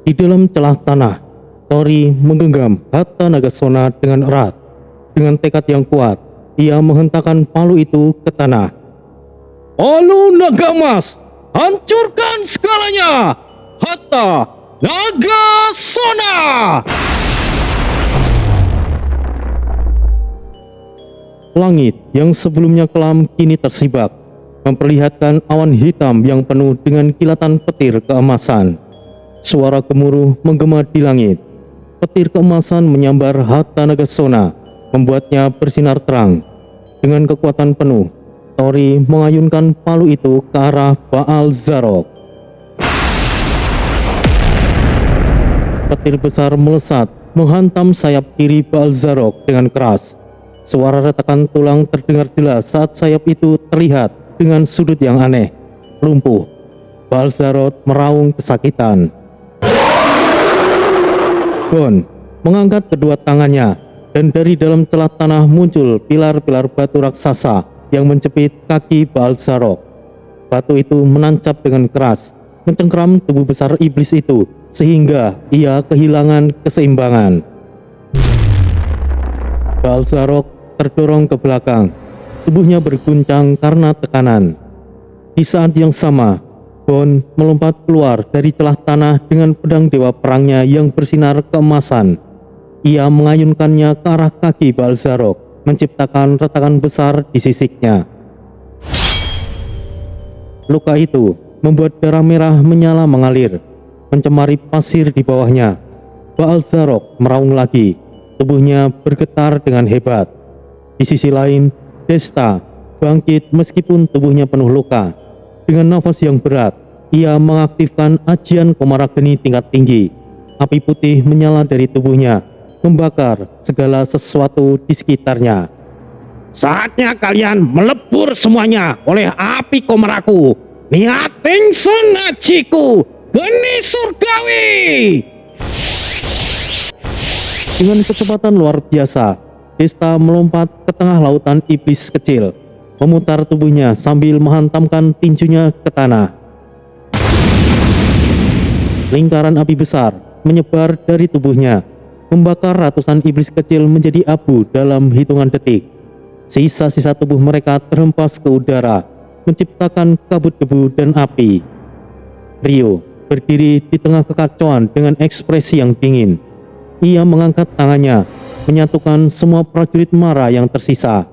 Di dalam celah tanah, Tori menggenggam Hatta Nagasona dengan erat. Dengan tekad yang kuat, ia menghentakkan palu itu ke tanah. Palu naga emas, hancurkan segalanya! Hatta Nagasona! Langit yang sebelumnya kelam kini tersibak, memperlihatkan awan hitam yang penuh dengan kilatan petir keemasan. Suara gemuruh menggema di langit. Petir keemasan menyambar Hatta Nagasona, membuatnya bersinar terang. Dengan kekuatan penuh, Tori mengayunkan palu itu ke arah Baal Zarok. Petir besar melesat, menghantam sayap kiri Baal Zarok dengan keras. Suara retakan tulang terdengar jelas saat sayap itu terlihat dengan sudut yang aneh, lumpuh. Baal Zarok meraung kesakitan. Gon mengangkat kedua tangannya, dan dari dalam celah tanah muncul pilar-pilar batu raksasa yang menjepit kaki Baal Zarok. Batu itu menancap dengan keras, mencengkeram tubuh besar iblis itu, sehingga ia kehilangan keseimbangan. Baal Zarok terdorong ke belakang, tubuhnya berguncang karena tekanan. Di saat yang sama, Gon melompat keluar dari celah tanah dengan pedang dewa perangnya yang bersinar keemasan. Ia mengayunkannya ke arah kaki Baal Zarok, menciptakan retakan besar di sisiknya. Luka itu membuat darah merah menyala mengalir, mencemari pasir di bawahnya. Baal Zarok meraung lagi, tubuhnya bergetar dengan hebat. Di sisi lain, Desta bangkit meskipun tubuhnya penuh luka. Dengan nafas yang berat, ia mengaktifkan ajian Komarageni tingkat tinggi. Api putih menyala dari tubuhnya, membakar segala sesuatu di sekitarnya. Saatnya kalian melebur semuanya oleh api komaraku. Niating sun ajiku, geni surgawi. Dengan kecepatan luar biasa, Desta melompat ke tengah lautan iblis kecil, memutar tubuhnya sambil menghantamkan tinjunya ke tanah. Lingkaran api besar menyebar dari tubuhnya, membakar ratusan iblis kecil menjadi abu dalam hitungan detik. Sisa-sisa tubuh mereka terhempas ke udara, menciptakan kabut debu dan api. Ryo berdiri di tengah kekacauan dengan ekspresi yang dingin. Ia mengangkat tangannya, menyatukan semua prajurit Mara yang tersisa.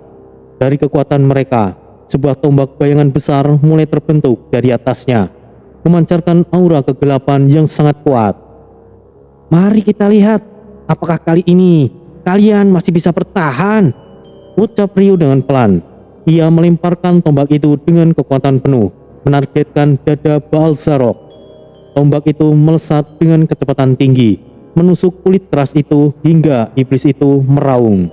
Dari kekuatan mereka, sebuah tombak bayangan besar mulai terbentuk dari atasnya, memancarkan aura kegelapan yang sangat kuat. Mari kita lihat, apakah kali ini kalian masih bisa bertahan? Ucap Ryo dengan pelan. Ia melemparkan tombak itu dengan kekuatan penuh, menargetkan dada Baal Zarok. Tombak itu melesat dengan kecepatan tinggi, menusuk kulit keras itu hingga iblis itu meraung.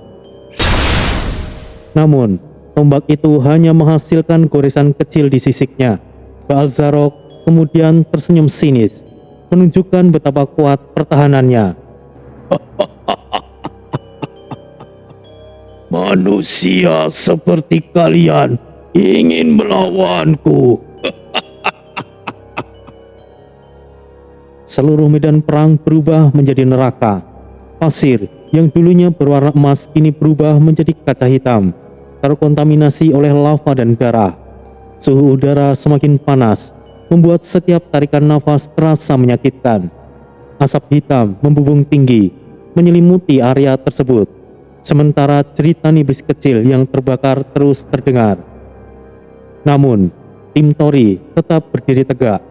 Namun, tombak itu hanya menghasilkan goresan kecil di sisiknya. Baal Zarok kemudian tersenyum sinis, menunjukkan betapa kuat pertahanannya. Manusia seperti kalian ingin melawanku. Seluruh medan perang berubah menjadi neraka. Pasir yang dulunya berwarna emas kini berubah menjadi kaca hitam, terkontaminasi oleh lava dan darah. Suhu udara semakin panas, membuat setiap tarikan nafas terasa menyakitkan. Asap hitam membubung tinggi, menyelimuti area tersebut, sementara cerita iblis kecil yang terbakar terus terdengar. Namun, tim Tori tetap berdiri tegak.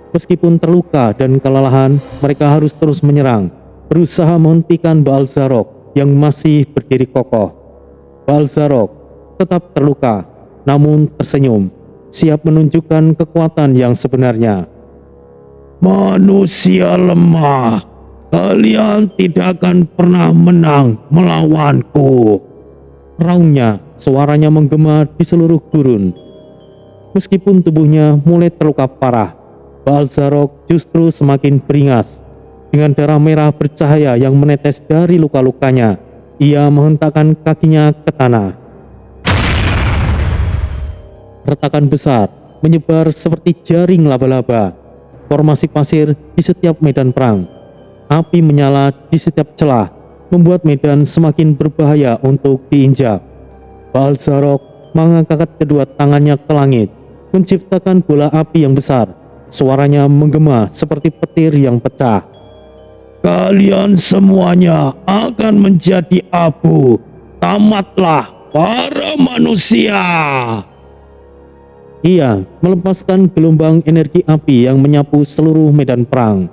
Meskipun terluka dan kelelahan, mereka harus terus menyerang, berusaha menghentikan Baal Zarok yang masih berdiri kokoh. Baal Zarok tetap terluka, namun tersenyum, siap menunjukkan kekuatan yang sebenarnya. Manusia lemah, kalian tidak akan pernah menang melawanku. Raungnya, suaranya menggema di seluruh gurun. Meskipun tubuhnya mulai terluka parah, Baal Zarok justru semakin beringas. Dengan darah merah bercahaya yang menetes dari luka-lukanya, ia menghentakkan kakinya ke tanah. Retakan besar menyebar seperti jaring laba-laba. Formasi pasir di setiap medan perang, Api menyala di setiap celah, membuat medan semakin berbahaya untuk diinjak. Balzarok mengangkat kedua tangannya ke langit, menciptakan bola api yang besar. Suaranya menggema seperti petir yang pecah. Kalian semuanya akan menjadi abu. Tamatlah para manusia. Ia melepaskan gelombang energi api yang menyapu seluruh medan perang.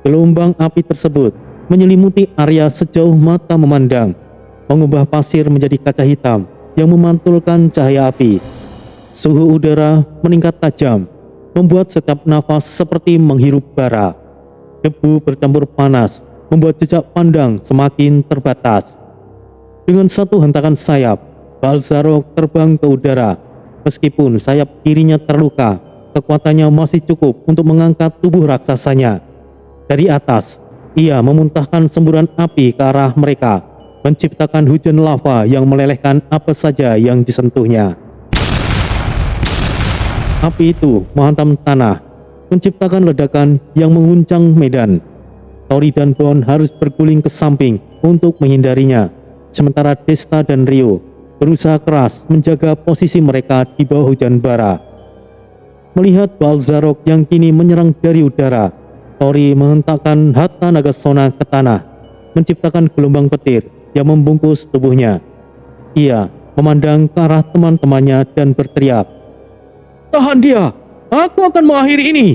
Gelombang api tersebut menyelimuti area sejauh mata memandang, mengubah pasir menjadi kaca hitam yang memantulkan cahaya api. Suhu udara meningkat tajam, membuat setiap nafas seperti menghirup bara. Debu bercampur panas, membuat jejak pandang semakin terbatas. Dengan satu hentakan sayap, Balzarok terbang ke udara. Meskipun sayap kirinya terluka, kekuatannya masih cukup untuk mengangkat tubuh raksasanya. Dari atas, ia memuntahkan semburan api ke arah mereka, menciptakan hujan lava yang melelehkan apa saja yang disentuhnya. Api itu menghantam tanah, menciptakan ledakan yang mengguncang medan. Tori dan Bon harus berguling ke samping untuk menghindarinya, sementara Desta dan Rio berusaha keras menjaga posisi mereka di bawah hujan bara. Melihat Balzarok yang kini menyerang dari udara, Tori menghentakkan Hatta Nagasona ke tanah, menciptakan gelombang petir yang membungkus tubuhnya. Ia memandang ke arah teman-temannya dan berteriak, "Tahan dia! Aku akan mengakhiri ini!"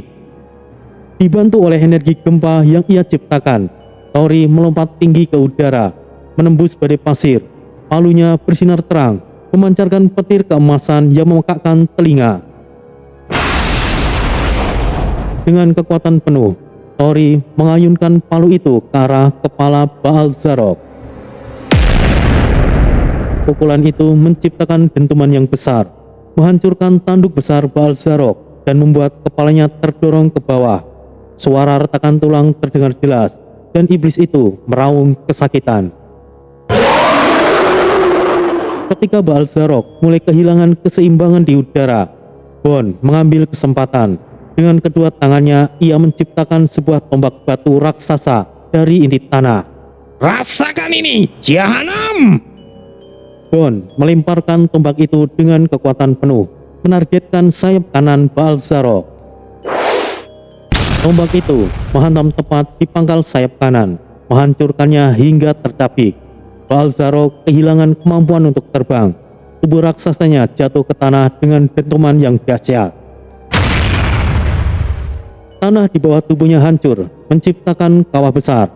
Dibantu oleh energi gempa yang ia ciptakan, Tori melompat tinggi ke udara, menembus badai pasir. Palunya bersinar terang, memancarkan petir keemasan yang memekakkan telinga. Dengan kekuatan penuh, Tori mengayunkan palu itu ke arah kepala Balzarok. Pukulan itu menciptakan dentuman yang besar, menghancurkan tanduk besar Balzarok dan membuat kepalanya terdorong ke bawah. Suara retakan tulang terdengar jelas, dan iblis itu meraung kesakitan. Ketika Balzarok mulai kehilangan keseimbangan di udara, Bon mengambil kesempatan. Dengan kedua tangannya, ia menciptakan sebuah tombak batu raksasa dari inti tanah. "Rasakan ini, Jahanam!" Bon melemparkan tombak itu dengan kekuatan penuh, menargetkan sayap kanan Balzarok. Tombak itu menghantam tepat di pangkal sayap kanan, menghancurkannya hingga tercapik. Balzarok kehilangan kemampuan untuk terbang. Tubuh raksasanya jatuh ke tanah dengan dentuman yang dahsyat. Tanah di bawah tubuhnya hancur, menciptakan kawah besar.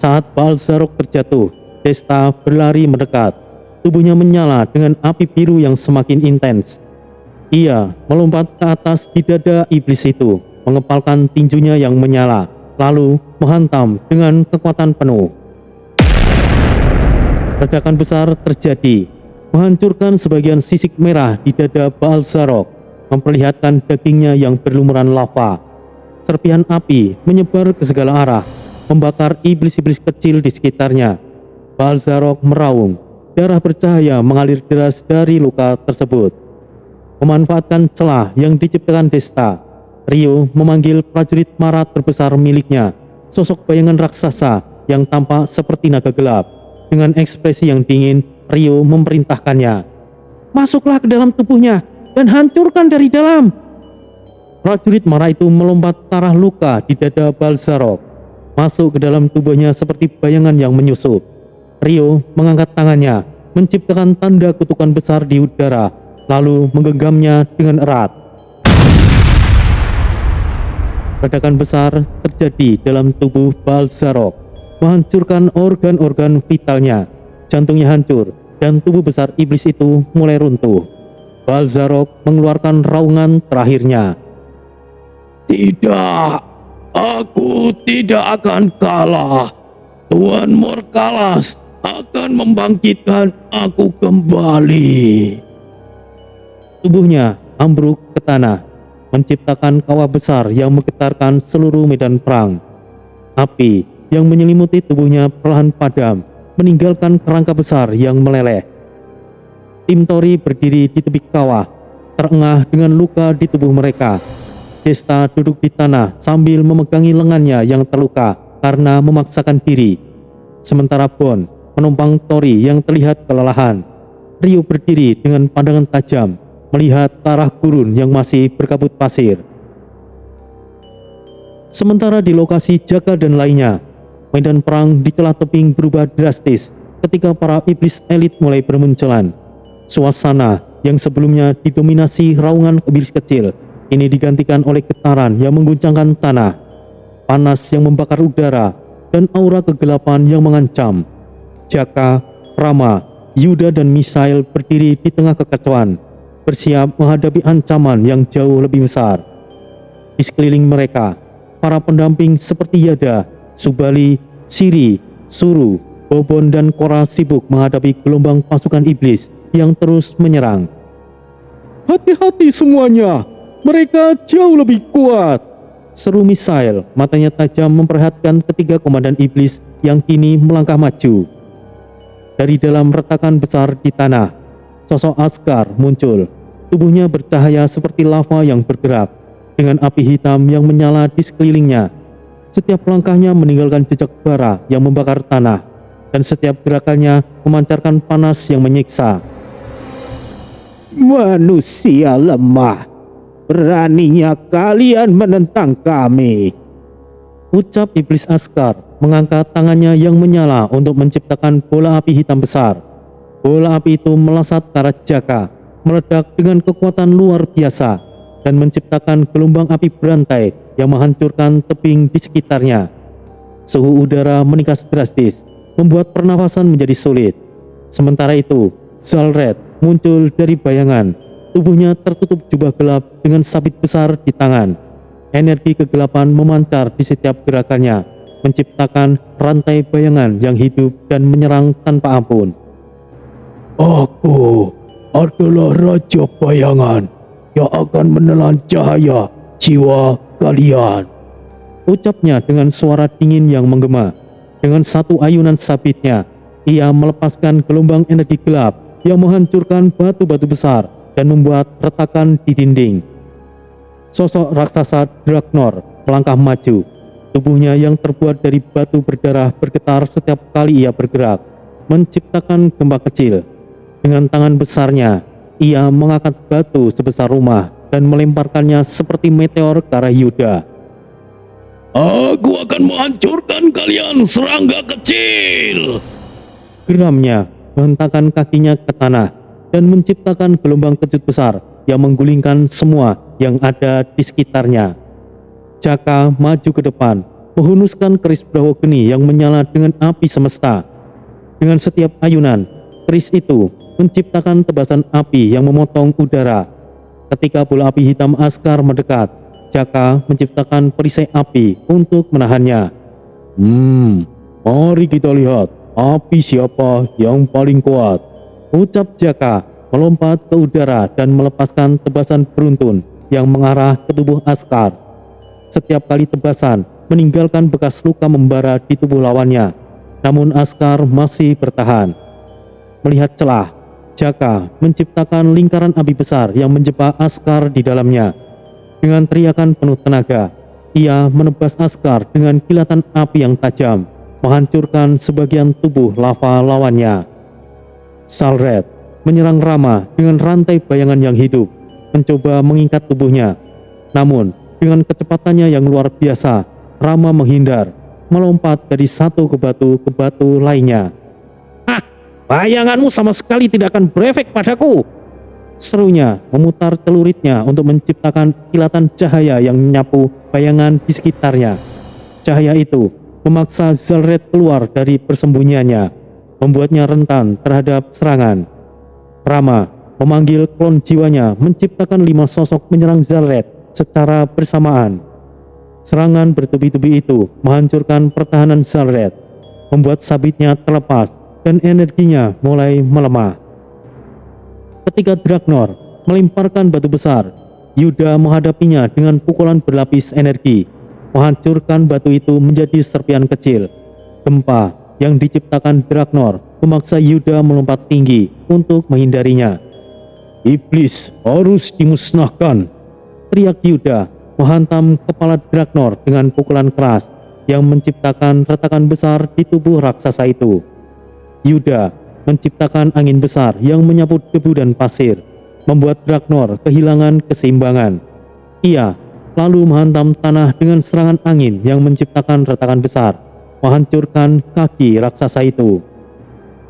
Saat Balzarok terjatuh, Desta berlari mendekat. Tubuhnya menyala dengan api biru yang semakin intens. Ia melompat ke atas di dada iblis itu, mengepalkan tinjunya yang menyala, lalu menghantam dengan kekuatan penuh. Ledakan besar terjadi, menghancurkan sebagian sisik merah di dada Balzarok, memperlihatkan dagingnya yang berlumuran lava. Serpihan api menyebar ke segala arah, membakar iblis-iblis kecil di sekitarnya. Balzarok meraung, darah bercahaya mengalir deras dari luka tersebut. Memanfaatkan celah yang diciptakan Desta, Rio memanggil prajurit Mara terbesar miliknya, sosok bayangan raksasa yang tampak seperti naga gelap. Dengan ekspresi yang dingin, Rio memerintahkannya, "Masuklah ke dalam tubuhnya dan hancurkan dari dalam." Prajurit Mara itu melompat ke arah luka di dada Balzarok, masuk ke dalam tubuhnya seperti bayangan yang menyusup. Rio mengangkat tangannya, menciptakan tanda kutukan besar di udara, lalu menggenggamnya dengan erat. Ledakan besar terjadi dalam tubuh Balzarok, menghancurkan organ-organ vitalnya. Jantungnya hancur, dan tubuh besar iblis itu mulai runtuh. Balzarok mengeluarkan raungan terakhirnya. "Tidak, aku tidak akan kalah. Tuan Morkalas akan membangkitkan aku kembali." Tubuhnya ambruk ke tanah, menciptakan kawah besar yang menggetarkan seluruh medan perang. Api yang menyelimuti tubuhnya perlahan padam, meninggalkan kerangka besar yang meleleh. Tim Tori berdiri di tepi kawah, terengah dengan luka di tubuh mereka. Gesta duduk di tanah sambil memegangi lengannya yang terluka karena memaksakan diri. Sementara Bon menumpang Tori yang terlihat kelelahan. Ryu berdiri dengan pandangan tajam, melihat ke arah gurun yang masih berkabut pasir. Sementara di lokasi Jaka dan lainnya, medan perang di celah tebing berubah drastis ketika para iblis elit mulai bermunculan. Suasana yang sebelumnya didominasi raungan iblis kecil, ini digantikan oleh getaran yang mengguncangkan tanah, panas yang membakar udara, dan aura kegelapan yang mengancam. Jaka, Rama, Yuda, dan Misael berdiri di tengah kekacauan, bersiap menghadapi ancaman yang jauh lebih besar. Di sekeliling mereka, para pendamping seperti Yada, Subali, Siri, Suru, Bobon, dan Korra sibuk menghadapi gelombang pasukan iblis yang terus menyerang. "Hati-hati semuanya, mereka jauh lebih kuat," seru Misael, matanya tajam memperhatikan ketiga komandan iblis yang kini melangkah maju. Dari dalam retakan besar di tanah, sosok Askar muncul. Tubuhnya bercahaya seperti lava yang bergerak, dengan api hitam yang menyala di sekelilingnya. Setiap langkahnya meninggalkan jejak bara yang membakar tanah, dan setiap gerakannya memancarkan panas yang menyiksa. "Manusia lemah, beraninya kalian menentang kami," ucap iblis Askar, mengangkat tangannya yang menyala untuk menciptakan bola api hitam besar. Bola api itu melesat ke arah Jaka, meledak dengan kekuatan luar biasa, dan menciptakan gelombang api berantai yang menghancurkan tebing di sekitarnya. Suhu udara meningkat drastis, membuat pernafasan menjadi sulit. Sementara itu, Zalred muncul dari bayangan. Tubuhnya tertutup jubah gelap dengan sabit besar di tangan. Energi kegelapan memancar di setiap gerakannya, menciptakan rantai bayangan yang hidup dan menyerang tanpa ampun. "Aku adalah Raja Bayangan yang akan menelan cahaya jiwa kalian," ucapnya dengan suara dingin yang menggema. Dengan satu ayunan sabitnya, ia melepaskan gelombang energi gelap yang menghancurkan batu-batu besar dan membuat retakan di dinding. Sosok raksasa Dragnor melangkah maju. Tubuhnya yang terbuat dari batu berdarah bergetar setiap kali ia bergerak, menciptakan gempa kecil. Dengan tangan besarnya, ia mengangkat batu sebesar rumah dan melemparkannya seperti meteor ke arah Yuda. "Aku akan menghancurkan kalian, serangga kecil!" Geramnya menghentakkan kakinya ke tanah dan menciptakan gelombang kejut besar yang menggulingkan semua yang ada di sekitarnya. Jaka maju ke depan, menghunuskan keris Braho Geni yang menyala dengan api semesta. Dengan setiap ayunan, keris itu menciptakan tebasan api yang memotong udara. Ketika bola api hitam Askar mendekat, Jaka menciptakan perisai api untuk menahannya. Mari kita lihat api siapa yang paling kuat," ucap Jaka, melompat ke udara dan melepaskan tebasan beruntun yang mengarah ke tubuh Askar. Setiap kali tebasan meninggalkan bekas luka membara di tubuh lawannya, namun Askar masih bertahan. Melihat celah, Jaka menciptakan lingkaran api besar yang menjebak Askar di dalamnya. Dengan teriakan penuh tenaga, ia menebas Askar dengan kilatan api yang tajam, menghancurkan sebagian tubuh lava lawannya. Zalred menyerang Rama dengan rantai bayangan yang hidup, mencoba mengikat tubuhnya. Namun, dengan kecepatannya yang luar biasa, Rama menghindar, melompat dari satu ke batu lainnya. "Bayanganmu sama sekali tidak akan berefek padaku," serunya, memutar celuritnya untuk menciptakan kilatan cahaya yang menyapu bayangan di sekitarnya. Cahaya itu memaksa Zalred keluar dari persembunyiannya, membuatnya rentan terhadap serangan. Rama memanggil klon jiwanya, menciptakan 5 sosok menyerang Zalred secara bersamaan. Serangan bertubi-tubi itu menghancurkan pertahanan Zalred, membuat sabitnya terlepas dan energinya mulai melemah. Ketika Dragnor melemparkan batu besar, Yuda menghadapinya dengan pukulan berlapis energi, menghancurkan batu itu menjadi serpian kecil. Gempa yang diciptakan Dragnor memaksa Yuda melompat tinggi untuk menghindarinya. "Iblis harus dimusnahkan," teriak Yuda, menghantam kepala Dragnor dengan pukulan keras yang menciptakan retakan besar di tubuh raksasa itu. Yuda menciptakan angin besar yang menyapu debu dan pasir, membuat Dragnor kehilangan keseimbangan. Ia lalu menghantam tanah dengan serangan angin yang menciptakan retakan besar, menghancurkan kaki raksasa itu.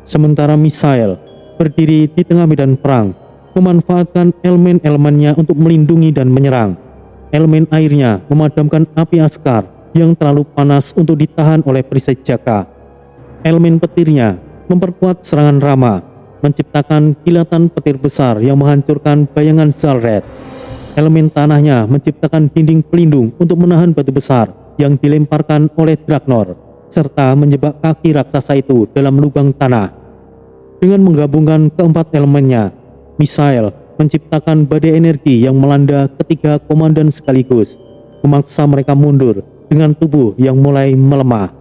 Sementara Misael berdiri di tengah medan perang, memanfaatkan elemen-elemennya untuk melindungi dan menyerang. Elemen airnya memadamkan api Askar yang terlalu panas untuk ditahan oleh perisai Jaka. Elemen petirnya memperkuat serangan Rama, menciptakan kilatan petir besar yang menghancurkan bayangan Zalred. Elemen tanahnya menciptakan dinding pelindung untuk menahan batu besar yang dilemparkan oleh Dragnor, serta menjebak kaki raksasa itu dalam lubang tanah. Dengan menggabungkan keempat elemennya, Misael menciptakan badai energi yang melanda ketiga komandan sekaligus, memaksa mereka mundur dengan tubuh yang mulai melemah.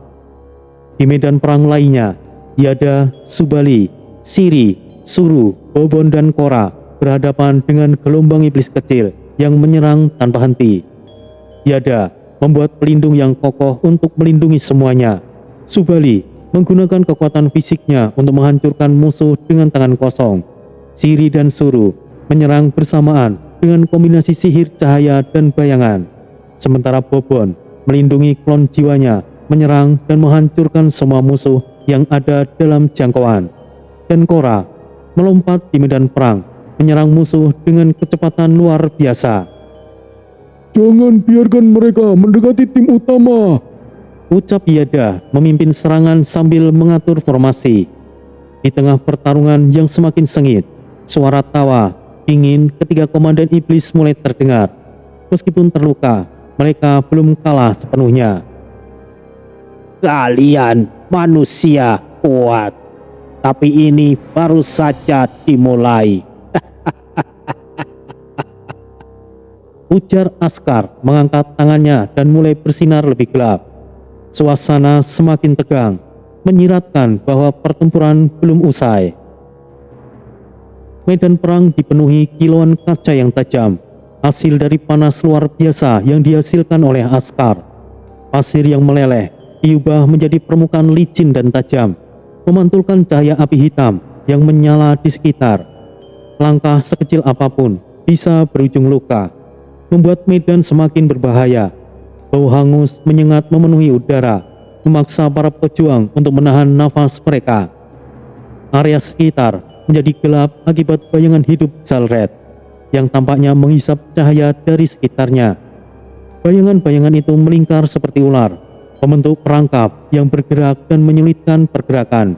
Di medan perang lainnya, Yada, Subali, Siri, Suru, Bobon, dan Kora berhadapan dengan gelombang iblis kecil yang menyerang tanpa henti. Yada membuat pelindung yang kokoh untuk melindungi semuanya. Subali menggunakan kekuatan fisiknya untuk menghancurkan musuh dengan tangan kosong. Siri dan Suru menyerang bersamaan dengan kombinasi sihir cahaya dan bayangan. Sementara Bobon melindungi klon jiwanya, menyerang dan menghancurkan semua musuh yang ada dalam jangkauan. Dan Kora melompat di medan perang, menyerang musuh dengan kecepatan luar biasa. Jangan biarkan mereka mendekati tim utama, ucap Yada memimpin serangan sambil mengatur formasi. Di tengah pertarungan yang semakin sengit, suara tawa dingin ketiga komandan iblis mulai terdengar. Meskipun terluka, mereka belum kalah sepenuhnya. Kalian manusia kuat, tapi ini baru saja dimulai. Ujar Askar mengangkat tangannya dan mulai bersinar lebih gelap. Suasana semakin tegang, menyiratkan bahwa pertempuran belum usai. Medan perang dipenuhi kilauan kaca yang tajam, hasil dari panas luar biasa yang dihasilkan oleh Askar. Pasir yang meleleh diubah menjadi permukaan licin dan tajam, memantulkan cahaya api hitam yang menyala di sekitar. Langkah sekecil apapun bisa berujung luka, membuat medan semakin berbahaya. Bau hangus menyengat memenuhi udara, memaksa para pejuang untuk menahan nafas mereka. Area sekitar menjadi gelap akibat bayangan hidup Zalred yang tampaknya menghisap cahaya dari sekitarnya. Bayangan-bayangan itu melingkar seperti ular, membentuk perangkap yang bergerak dan menyulitkan pergerakan.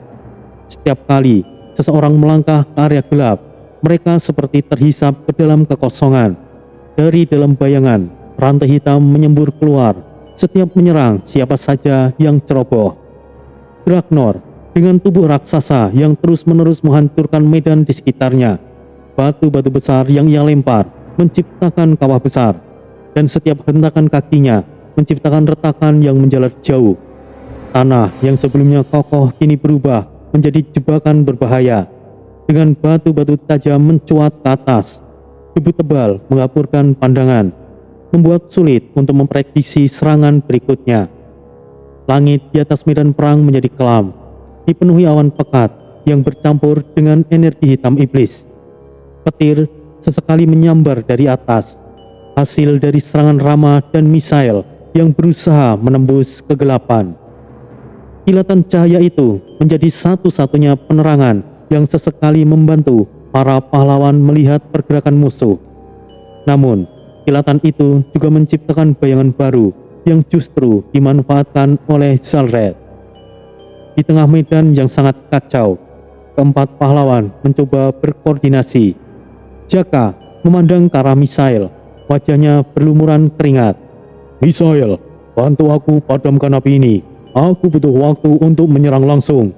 Setiap kali seseorang melangkah ke area gelap, mereka seperti terhisap ke dalam kekosongan. Dari dalam bayangan, rantai hitam menyembur keluar, setiap menyerang siapa saja yang ceroboh. Dragnor dengan tubuh raksasa yang terus-menerus menghancurkan medan di sekitarnya. Batu-batu besar yang ia lempar menciptakan kawah besar, dan setiap hentakan kakinya menciptakan retakan yang menjalar jauh. Tanah yang sebelumnya kokoh kini berubah menjadi jebakan berbahaya, dengan batu-batu tajam mencuat ke atas. Debu tebal menghapurkan pandangan, membuat sulit untuk memprediksi serangan berikutnya. Langit di atas medan perang menjadi kelam, dipenuhi awan pekat yang bercampur dengan energi hitam iblis. Petir sesekali menyambar dari atas, hasil dari serangan Rama dan Misael yang berusaha menembus kegelapan. Kilatan cahaya itu menjadi satu-satunya penerangan yang sesekali membantu para pahlawan melihat pergerakan musuh. Namun, kilatan itu juga menciptakan bayangan baru yang justru dimanfaatkan oleh Zalred. Di tengah medan yang sangat kacau, keempat pahlawan mencoba berkoordinasi. Jaka memandang ke arah Misael, wajahnya berlumuran keringat. Misael, bantu aku padamkan api ini. Aku butuh waktu untuk menyerang langsung.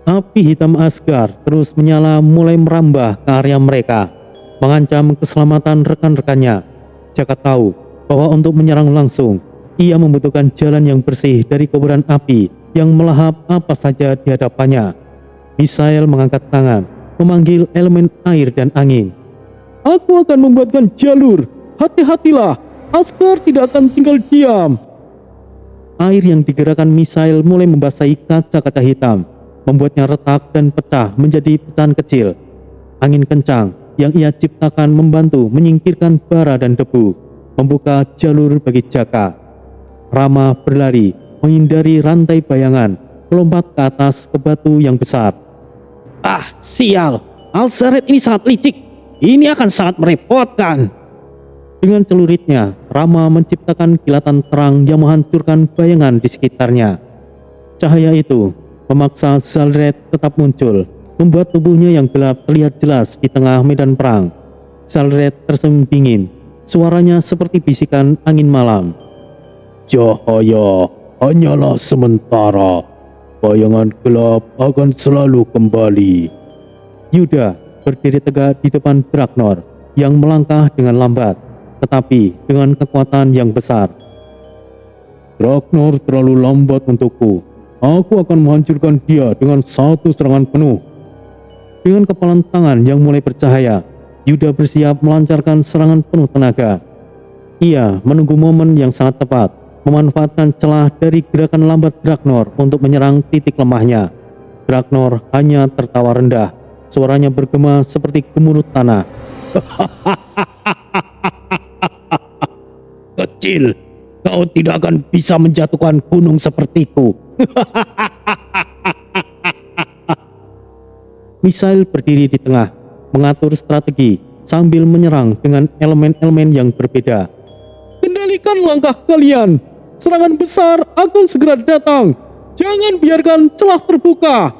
Api hitam Asgard terus menyala mulai merambah ke area mereka, mengancam keselamatan rekan-rekannya. Jaka tahu bahwa untuk menyerang langsung, ia membutuhkan jalan yang bersih dari kobaran api yang melahap apa saja di hadapannya. Misael mengangkat tangan, memanggil elemen air dan angin. Aku akan membuatkan jalur. Hati-hatilah, Askar tidak akan tinggal diam. Air yang digerakkan misail mulai membasahi kaca-kaca hitam, membuatnya retak dan pecah menjadi pecahan kecil. Angin kencang yang ia ciptakan membantu menyingkirkan bara dan debu, membuka jalur bagi Jaka. Rama berlari, menghindari rantai bayangan, melompat ke atas ke batu yang besar. Ah, sial. Alsaret ini sangat licik. Ini akan sangat merepotkan. Dengan celuritnya, Rama menciptakan kilatan terang yang menghancurkan bayangan di sekitarnya. Cahaya itu memaksa Zalret tetap muncul, membuat tubuhnya yang gelap terlihat jelas di tengah medan perang. Zalret tersenyum dingin, suaranya seperti bisikan angin malam. Cahaya hanyalah sementara. Bayangan gelap akan selalu kembali. Yuda berdiri tegak di depan Dragnor yang melangkah dengan lambat, tetapi dengan kekuatan yang besar. Dragnor terlalu lambat untukku. Aku akan menghancurkan dia dengan satu serangan penuh. Dengan kepalan tangan yang mulai bercahaya, Yuda bersiap melancarkan serangan penuh tenaga. Ia menunggu momen yang sangat tepat, memanfaatkan celah dari gerakan lambat Dragnor untuk menyerang titik lemahnya. Dragnor hanya tertawa rendah, suaranya bergema seperti gemuruh tanah. Kecil, kau tidak akan bisa menjatuhkan gunung sepertiku. Misail berdiri di tengah, mengatur strategi sambil menyerang dengan elemen-elemen yang berbeda. Kendalikan langkah kalian. Serangan besar akan segera datang. Jangan biarkan celah terbuka.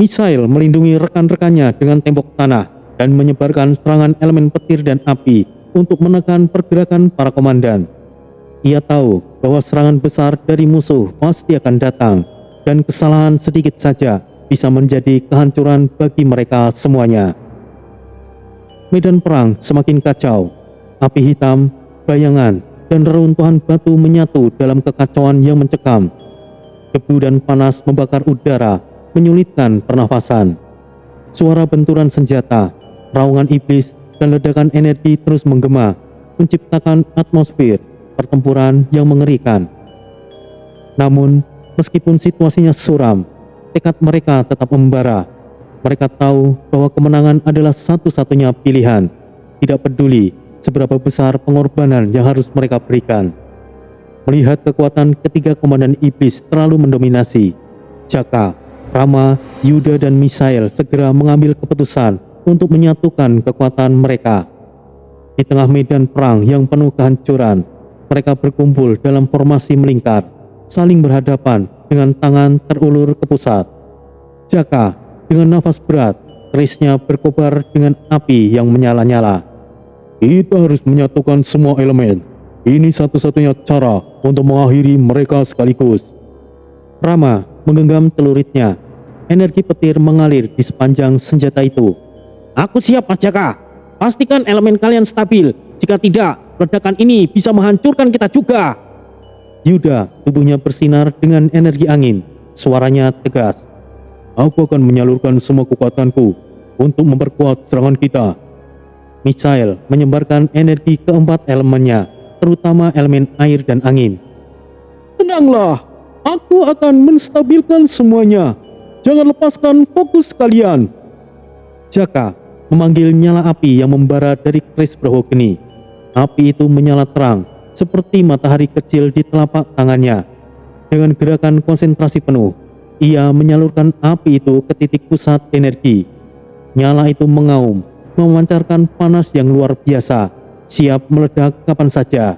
Misail melindungi rekan-rekannya dengan tembok tanah dan menyebarkan serangan elemen petir dan api untuk menekan pergerakan para komandan. Ia tahu bahwa serangan besar dari musuh pasti akan datang, dan kesalahan sedikit saja bisa menjadi kehancuran bagi mereka semuanya. Medan perang semakin kacau. Api hitam, bayangan, dan reruntuhan batu menyatu dalam kekacauan yang mencekam. Debu dan panas membakar udara, menyulitkan pernafasan. Suara benturan senjata, raungan iblis, dan ledakan energi terus menggema, menciptakan atmosfer pertempuran yang mengerikan. Namun, meskipun situasinya suram, tekad mereka tetap membara. Mereka tahu bahwa kemenangan adalah satu-satunya pilihan, tidak peduli seberapa besar pengorbanan yang harus mereka berikan. Melihat kekuatan ketiga komandan iblis terlalu mendominasi, Jaka, Rama, Yuda, dan Misail segera mengambil keputusan untuk menyatukan kekuatan mereka. Di tengah medan perang yang penuh kehancuran, mereka berkumpul dalam formasi melingkar, saling berhadapan dengan tangan terulur ke pusat. Jaka dengan nafas berat, kerisnya berkobar dengan api yang menyala-nyala. Kita harus menyatukan semua elemen. Ini satu-satunya cara untuk mengakhiri mereka sekaligus. Rama menggenggam celuritnya. Energi petir mengalir di sepanjang senjata itu. Aku siap, Mas Jaka. Pastikan elemen kalian stabil. Jika tidak, ledakan ini bisa menghancurkan kita juga. Yuda, tubuhnya bersinar dengan energi angin. Suaranya tegas. Aku akan menyalurkan semua kekuatanku untuk memperkuat serangan kita. Misail menyebarkan energi keempat elemennya, terutama elemen air dan angin. Tenanglah, aku akan menstabilkan semuanya. Jangan lepaskan fokus kalian. Jaka memanggil nyala api yang membara dari keris Brohogeni. Api itu menyala terang, seperti matahari kecil di telapak tangannya. Dengan gerakan konsentrasi penuh, ia menyalurkan api itu ke titik pusat energi. Nyala itu mengaum, memancarkan panas yang luar biasa, siap meledak kapan saja.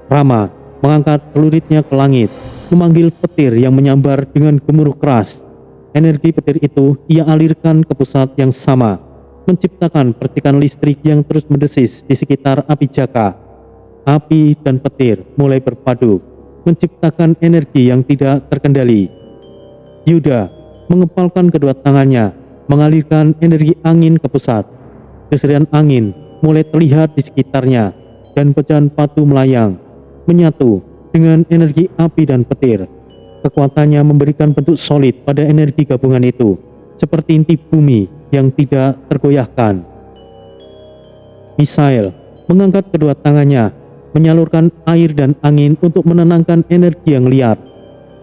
Rama mengangkat celuritnya ke langit, memanggil petir yang menyambar dengan gemuruh keras. Energi petir itu ia alirkan ke pusat yang sama, menciptakan percikan listrik yang terus mendesis di sekitar api Jaka. Api dan petir mulai berpadu, menciptakan energi yang tidak terkendali. Yuda mengepalkan kedua tangannya, mengalirkan energi angin ke pusat. Keserian angin mulai terlihat di sekitarnya, dan pecahan batu melayang, menyatu dengan energi api dan petir. Kekuatannya memberikan bentuk solid pada energi gabungan itu, seperti inti bumi yang tidak tergoyahkan. Misail mengangkat kedua tangannya, menyalurkan air dan angin untuk menenangkan energi yang liar.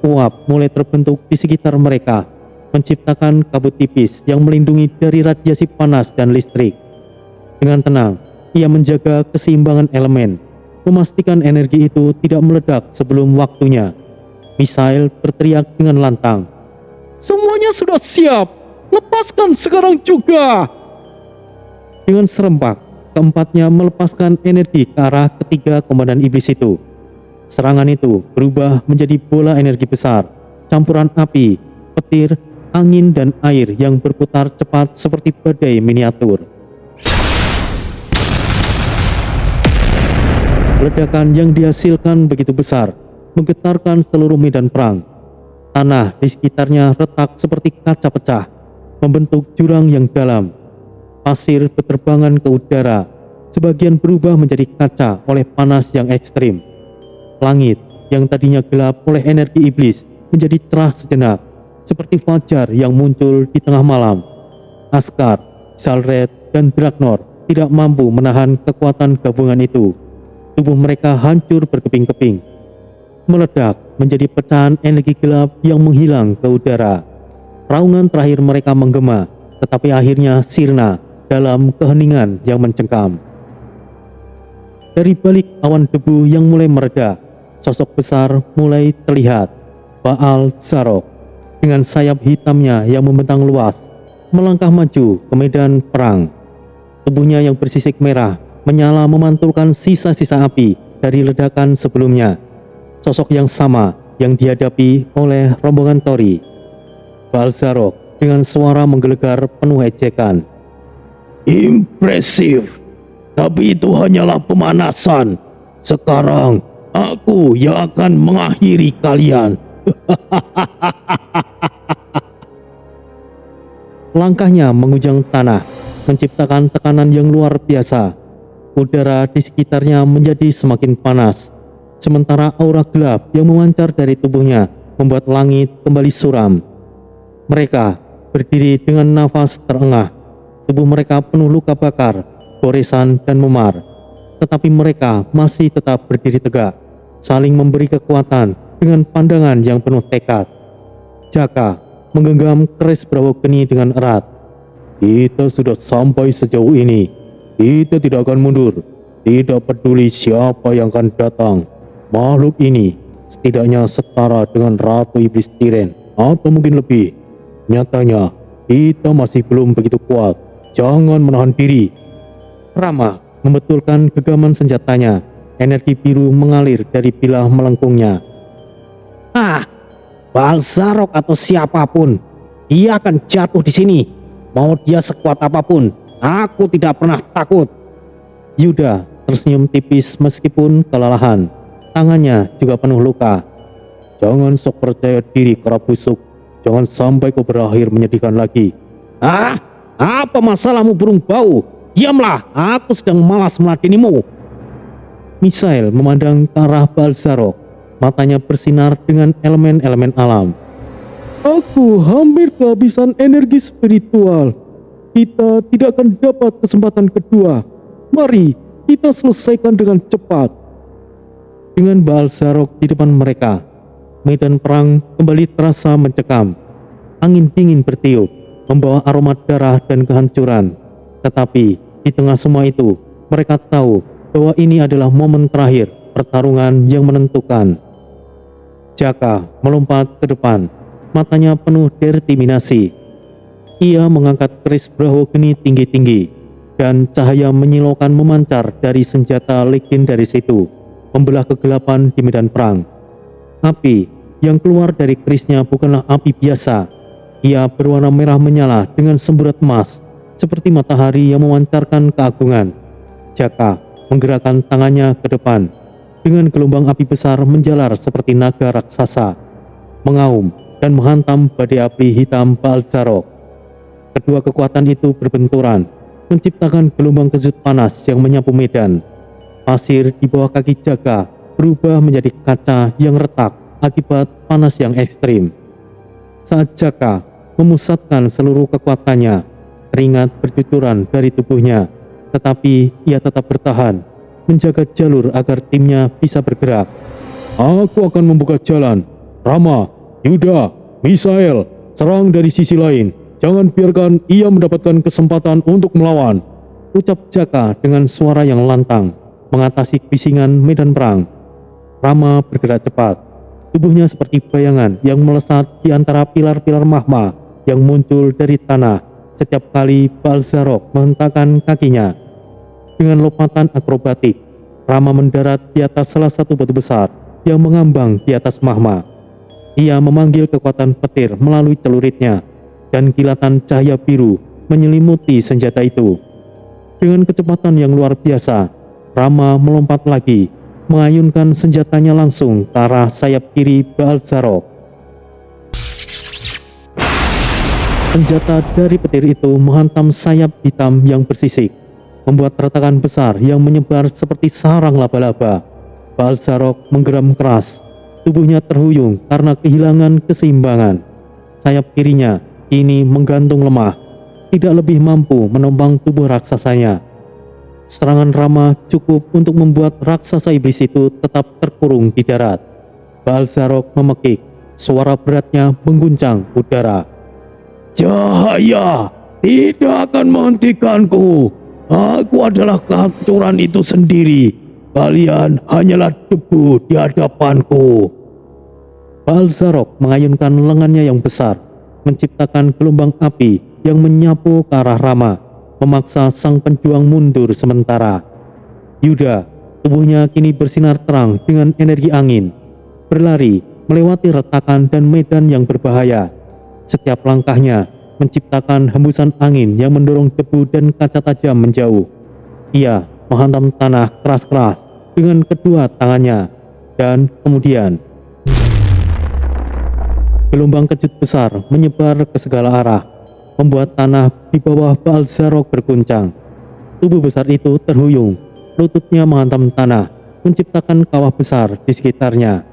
Uap mulai terbentuk di sekitar mereka, menciptakan kabut tipis yang melindungi dari radiasi panas dan listrik. Dengan tenang, ia menjaga keseimbangan elemen, memastikan energi itu tidak meledak sebelum waktunya. Misail berteriak dengan lantang. Semuanya sudah siap. Lepaskan sekarang juga. Dengan serempak, keempatnya melepaskan energi ke arah ketiga komandan iblis itu. Serangan itu berubah menjadi bola energi besar, campuran api, petir, angin dan air yang berputar cepat seperti badai miniatur. Ledakan yang dihasilkan begitu besar, menggetarkan seluruh medan perang. Tanah di sekitarnya retak seperti kaca pecah, membentuk jurang yang dalam. Pasir berterbangan ke udara, sebagian berubah menjadi kaca oleh panas yang ekstrim. Langit yang tadinya gelap oleh energi iblis menjadi cerah sejenak, seperti fajar yang muncul di tengah malam. Askar, Zalred, dan Dragnor tidak mampu menahan kekuatan gabungan itu. Tubuh mereka hancur berkeping-keping, meledak menjadi pecahan energi gelap yang menghilang ke udara. Raungan terakhir mereka menggema, tetapi akhirnya sirna dalam keheningan yang mencengkam. Dari balik awan debu yang mulai mereda, sosok besar mulai terlihat. Baal Zarok dengan sayap hitamnya yang membentang luas melangkah maju ke medan perang. Tubuhnya yang bersisik merah menyala memantulkan sisa-sisa api dari ledakan sebelumnya. Sosok yang sama yang dihadapi oleh rombongan Tori. Baal Zarok dengan suara menggelegar penuh ejekan. Impresif. Tapi itu hanyalah pemanasan. Sekarang aku yang akan mengakhiri kalian. Langkahnya mengunjang tanah, menciptakan tekanan yang luar biasa. Udara di sekitarnya menjadi semakin panas, sementara aura gelap yang memancar dari tubuhnya membuat langit kembali suram. Mereka berdiri dengan nafas terengah, tubuh mereka penuh luka bakar, goresan dan memar. Tetapi mereka masih tetap berdiri tegak, saling memberi kekuatan dengan pandangan yang penuh tekad. Jaka menggenggam keris Brahogeni dengan erat. Kita sudah sampai sejauh ini. Kita tidak akan mundur. Tidak peduli siapa yang akan datang. Makhluk ini setidaknya setara dengan Ratu Iblis Tiren, atau mungkin lebih. Nyatanya, kita masih belum begitu kuat. Jangan menahan diri. Rama membetulkan gegaman senjatanya. Energi biru mengalir dari bilah melengkungnya. Baal Zarok atau siapapun, dia akan jatuh di sini. Mau dia sekuat apapun, aku tidak pernah takut. Yuda tersenyum tipis meskipun kelelahan. Tangannya juga penuh luka. Jangan sok percaya diri, kera busuk. Jangan sampai kau berakhir menyedihkan lagi. Apa masalahmu burung bau? Diamlah, aku sedang malas meladenimu. Misail memandang ke arah Baal Zarok. Matanya bersinar dengan elemen-elemen alam. Aku hampir kehabisan energi spiritual. Kita tidak akan dapat kesempatan kedua. Mari kita selesaikan dengan cepat. Dengan Baal Zarok di depan mereka, medan perang kembali terasa mencekam. Angin dingin bertiup, membawa aroma darah dan kehancuran. Tetapi di tengah semua itu, mereka tahu bahwa ini adalah momen terakhir pertarungan yang menentukan. Jaka melompat ke depan, matanya penuh determinasi. Ia mengangkat keris Brahogeni tinggi-tinggi, dan cahaya menyilaukan memancar dari senjata legendaris itu, membelah kegelapan di medan perang. Api yang keluar dari kerisnya bukanlah api biasa. Ia berwarna merah menyala dengan semburat emas, seperti matahari yang memancarkan keagungan. Jaka menggerakkan tangannya ke depan, dengan gelombang api besar menjalar seperti naga raksasa, mengaum dan menghantam badai api hitam Baal Zarok. Kedua kekuatan itu berbenturan, menciptakan gelombang kejut panas yang menyapu medan. Pasir di bawah kaki Jaka berubah menjadi kaca yang retak akibat panas yang ekstrim. Saat Jaka memusatkan seluruh kekuatannya, keringat bercucuran dari tubuhnya, tetapi ia tetap bertahan. menjaga jalur agar timnya bisa bergerak. Aku akan membuka jalan. Rama, Yuda, Misael, serang dari sisi lain. Jangan biarkan ia mendapatkan kesempatan untuk melawan. Ucap Jaka dengan suara yang lantang, mengatasi kebisingan medan perang. Rama bergerak cepat. Tubuhnya seperti bayangan yang melesat di antara pilar-pilar magma yang muncul dari tanah setiap kali Balzarok menghentakkan kakinya. Dengan lompatan akrobatik, Rama mendarat di atas salah satu batu besar yang mengambang di atas magma. Ia memanggil kekuatan petir melalui celuritnya, dan kilatan cahaya biru menyelimuti senjata itu. Dengan kecepatan yang luar biasa, Rama melompat lagi, mengayunkan senjatanya langsung ke arah sayap kiri Balzarok. Senjata dari petir itu menghantam sayap hitam yang bersisik, membuat retakan besar yang menyebar seperti sarang laba-laba. Balzarok menggeram keras, tubuhnya terhuyung karena kehilangan keseimbangan. Sayap kirinya kini menggantung lemah, tidak lebih mampu menopang tubuh raksasanya. Serangan Rama cukup untuk membuat raksasa iblis itu tetap terkurung di darat. Balzarok memekik, suara beratnya mengguncang udara. Cahaya tidak akan menghentikanku. Aku adalah kehancuran itu sendiri. Kalian hanyalah debu di hadapanku. Balzarok mengayunkan lengannya yang besar, menciptakan gelombang api yang menyapu ke arah Rama, memaksa sang penjuang mundur sementara. Yuda, tubuhnya kini bersinar terang dengan energi angin, berlari melewati retakan dan medan yang berbahaya. Setiap langkahnya menciptakan hembusan angin yang mendorong debu dan kaca tajam menjauh. Ia menghantam tanah keras-keras dengan kedua tangannya, dan kemudian gelombang kejut besar menyebar ke segala arah, membuat tanah di bawah Balzarok berguncang. Tubuh besar itu terhuyung, lututnya menghantam tanah, menciptakan kawah besar di sekitarnya.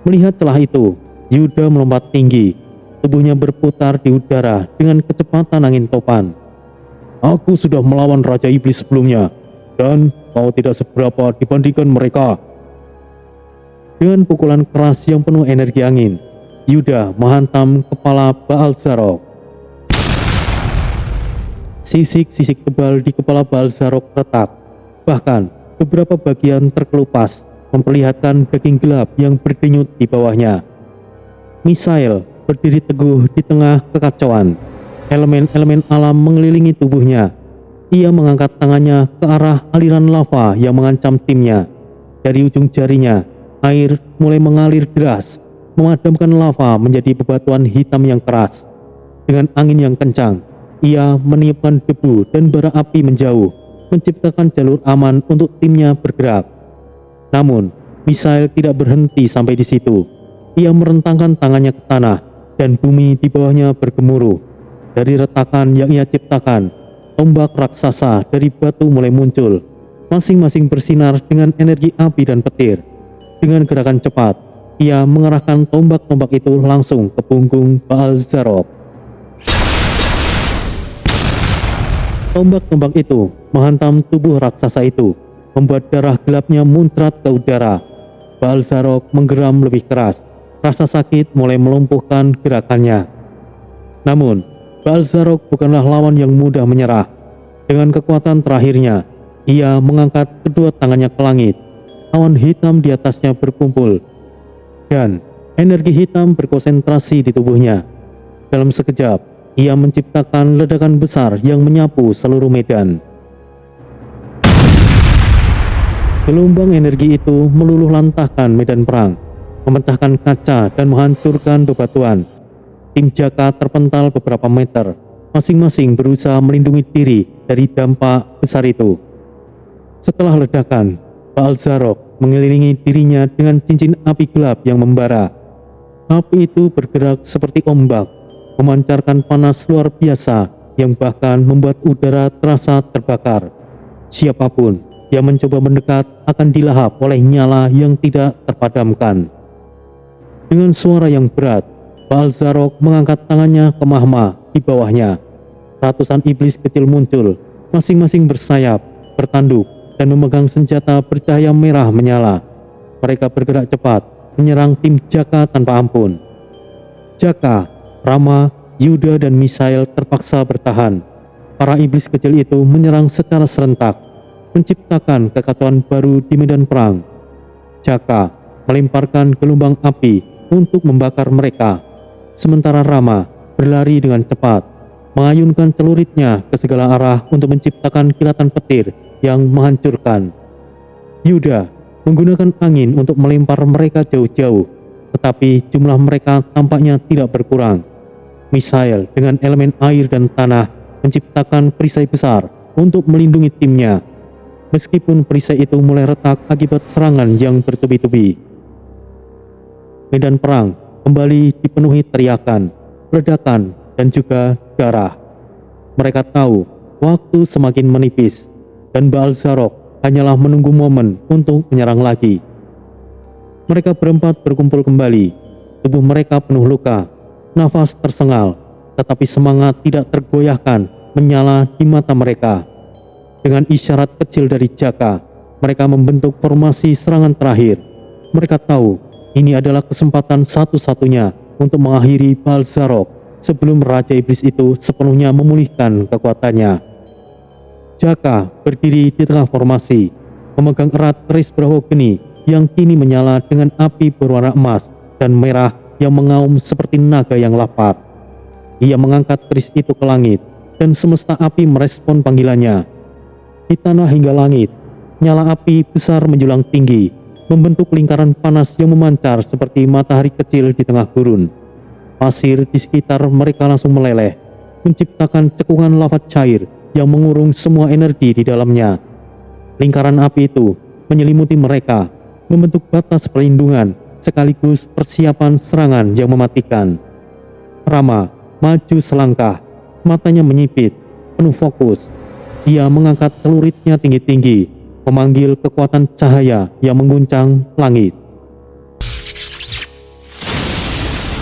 Melihat celah itu, Yuda melompat tinggi, tubuhnya berputar di udara dengan kecepatan angin topan. Aku sudah melawan Raja Iblis sebelumnya, dan kau tidak seberapa dibandingkan mereka. Dengan pukulan keras yang penuh energi angin, Yuda menghantam kepala Balzarok. Sisik-sisik tebal di kepala Balzarok retak, bahkan beberapa bagian terkelupas, memperlihatkan daging gelap yang berdenyut di bawahnya. Misael berdiri teguh di tengah kekacauan. Elemen-elemen alam mengelilingi tubuhnya. Ia mengangkat tangannya ke arah aliran lava yang mengancam timnya. Dari ujung jarinya, air mulai mengalir deras, memadamkan lava menjadi bebatuan hitam yang keras. Dengan angin yang kencang, ia meniupkan debu dan bara api menjauh, menciptakan jalur aman untuk timnya bergerak. Namun, Misael tidak berhenti sampai di situ. Ia merentangkan tangannya ke tanah, dan bumi di bawahnya bergemuruh. Dari retakan yang ia ciptakan, tombak raksasa dari batu mulai muncul, masing-masing bersinar dengan energi api dan petir. Dengan gerakan cepat, ia mengerahkan tombak-tombak itu langsung ke punggung Balzarok. Tombak-tombak itu menghantam tubuh raksasa itu, membuat darah gelapnya muncrat ke udara. Balzarok menggeram lebih keras. Rasa sakit mulai melumpuhkan gerakannya. Namun, Balzarok bukanlah lawan yang mudah menyerah. Dengan kekuatan terakhirnya, ia mengangkat kedua tangannya ke langit. Awan hitam di atasnya berkumpul, dan energi hitam berkonsentrasi di tubuhnya. Dalam sekejap, ia menciptakan ledakan besar yang menyapu seluruh medan. Gelombang energi itu meluluh lantahkan medan perang, memecahkan kaca dan menghancurkan bebatuan. Tim Jaka terpental beberapa meter, masing-masing berusaha melindungi diri dari dampak besar itu. Setelah ledakan, Balzarok mengelilingi dirinya dengan cincin api gelap yang membara. Api itu bergerak seperti ombak, memancarkan panas luar biasa yang bahkan membuat udara terasa terbakar. Siapapun yang mencoba mendekat akan dilahap oleh nyala yang tidak terpadamkan. Dengan suara yang berat, Balzarok mengangkat tangannya ke magma di bawahnya. Ratusan iblis kecil muncul, masing-masing bersayap, bertanduk, dan memegang senjata bercahaya merah menyala. Mereka bergerak cepat, menyerang tim Jaka tanpa ampun. Jaka, Rama, Yuda, dan Misael terpaksa bertahan. Para iblis kecil itu menyerang secara serentak, menciptakan kekacauan baru di medan perang. Jaka melemparkan gelombang api untuk membakar mereka, sementara Rama berlari dengan cepat, mengayunkan celuritnya ke segala arah untuk menciptakan kilatan petir yang menghancurkan. Yuda menggunakan angin untuk melempar mereka jauh-jauh, tetapi jumlah mereka tampaknya tidak berkurang. Misael dengan elemen air dan tanah menciptakan perisai besar untuk melindungi timnya, meskipun perisai itu mulai retak akibat serangan yang bertubi-tubi. Medan perang kembali dipenuhi teriakan, ledakan, dan juga darah. Mereka tahu waktu semakin menipis, dan Baal Zarok hanyalah menunggu momen untuk menyerang lagi. Mereka berempat berkumpul kembali. Tubuh mereka penuh luka, nafas tersengal, tetapi semangat tidak tergoyahkan menyala di mata mereka. Dengan isyarat kecil dari Jaka, mereka membentuk formasi serangan terakhir. Mereka tahu ini adalah kesempatan satu-satunya untuk mengakhiri Baal Zarok sebelum Raja Iblis itu sepenuhnya memulihkan kekuatannya. Jaka berdiri di tengah formasi, memegang erat keris berahogeni yang kini menyala dengan api berwarna emas dan merah yang mengaum seperti naga yang lapar. Ia mengangkat keris itu ke langit, dan semesta api merespon panggilannya. Di tanah hingga langit, nyala api besar menjulang tinggi, membentuk lingkaran panas yang memancar seperti matahari kecil di tengah gurun. Pasir di sekitar mereka langsung meleleh, menciptakan cekungan lava cair yang mengurung semua energi di dalamnya. Lingkaran api itu menyelimuti mereka, membentuk batas perlindungan sekaligus persiapan serangan yang mematikan. Rama maju selangkah, matanya menyipit, penuh fokus. Ia mengangkat celuritnya tinggi-tinggi, memanggil kekuatan cahaya yang mengguncang langit.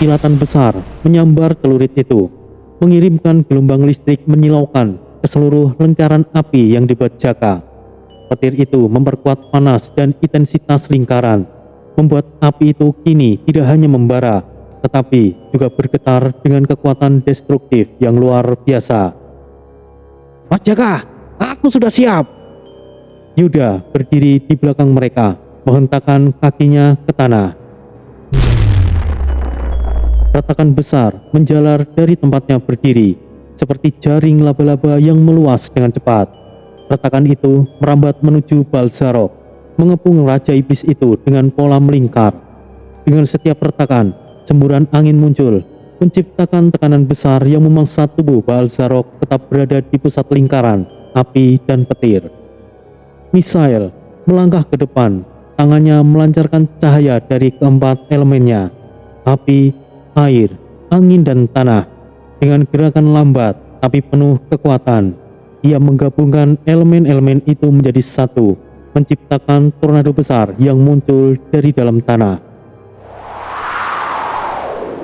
Kilatan besar menyambar celurit itu, mengirimkan gelombang listrik menyilaukan ke seluruh lingkaran api yang dibuat Jaka. Petir itu memperkuat panas dan intensitas lingkaran, membuat api itu kini tidak hanya membara, tetapi juga bergetar dengan kekuatan destruktif yang luar biasa. Mas Jaka, aku sudah siap. Yuda berdiri di belakang mereka, menghentakkan kakinya ke tanah. Retakan besar menjalar dari tempatnya berdiri, seperti jaring laba-laba yang meluas dengan cepat. Retakan itu merambat menuju Baal Zarok, mengepung Raja Iblis itu dengan pola melingkar. Dengan setiap retakan, semburan angin muncul, menciptakan tekanan besar yang memangsa tubuh Baal Zarok tetap berada di pusat lingkaran api dan petir. Misael melangkah ke depan, tangannya melancarkan cahaya dari keempat elemennya, api, air, angin, dan tanah. Dengan gerakan lambat tapi penuh kekuatan, ia menggabungkan elemen-elemen itu menjadi satu, menciptakan tornado besar yang muncul dari dalam tanah.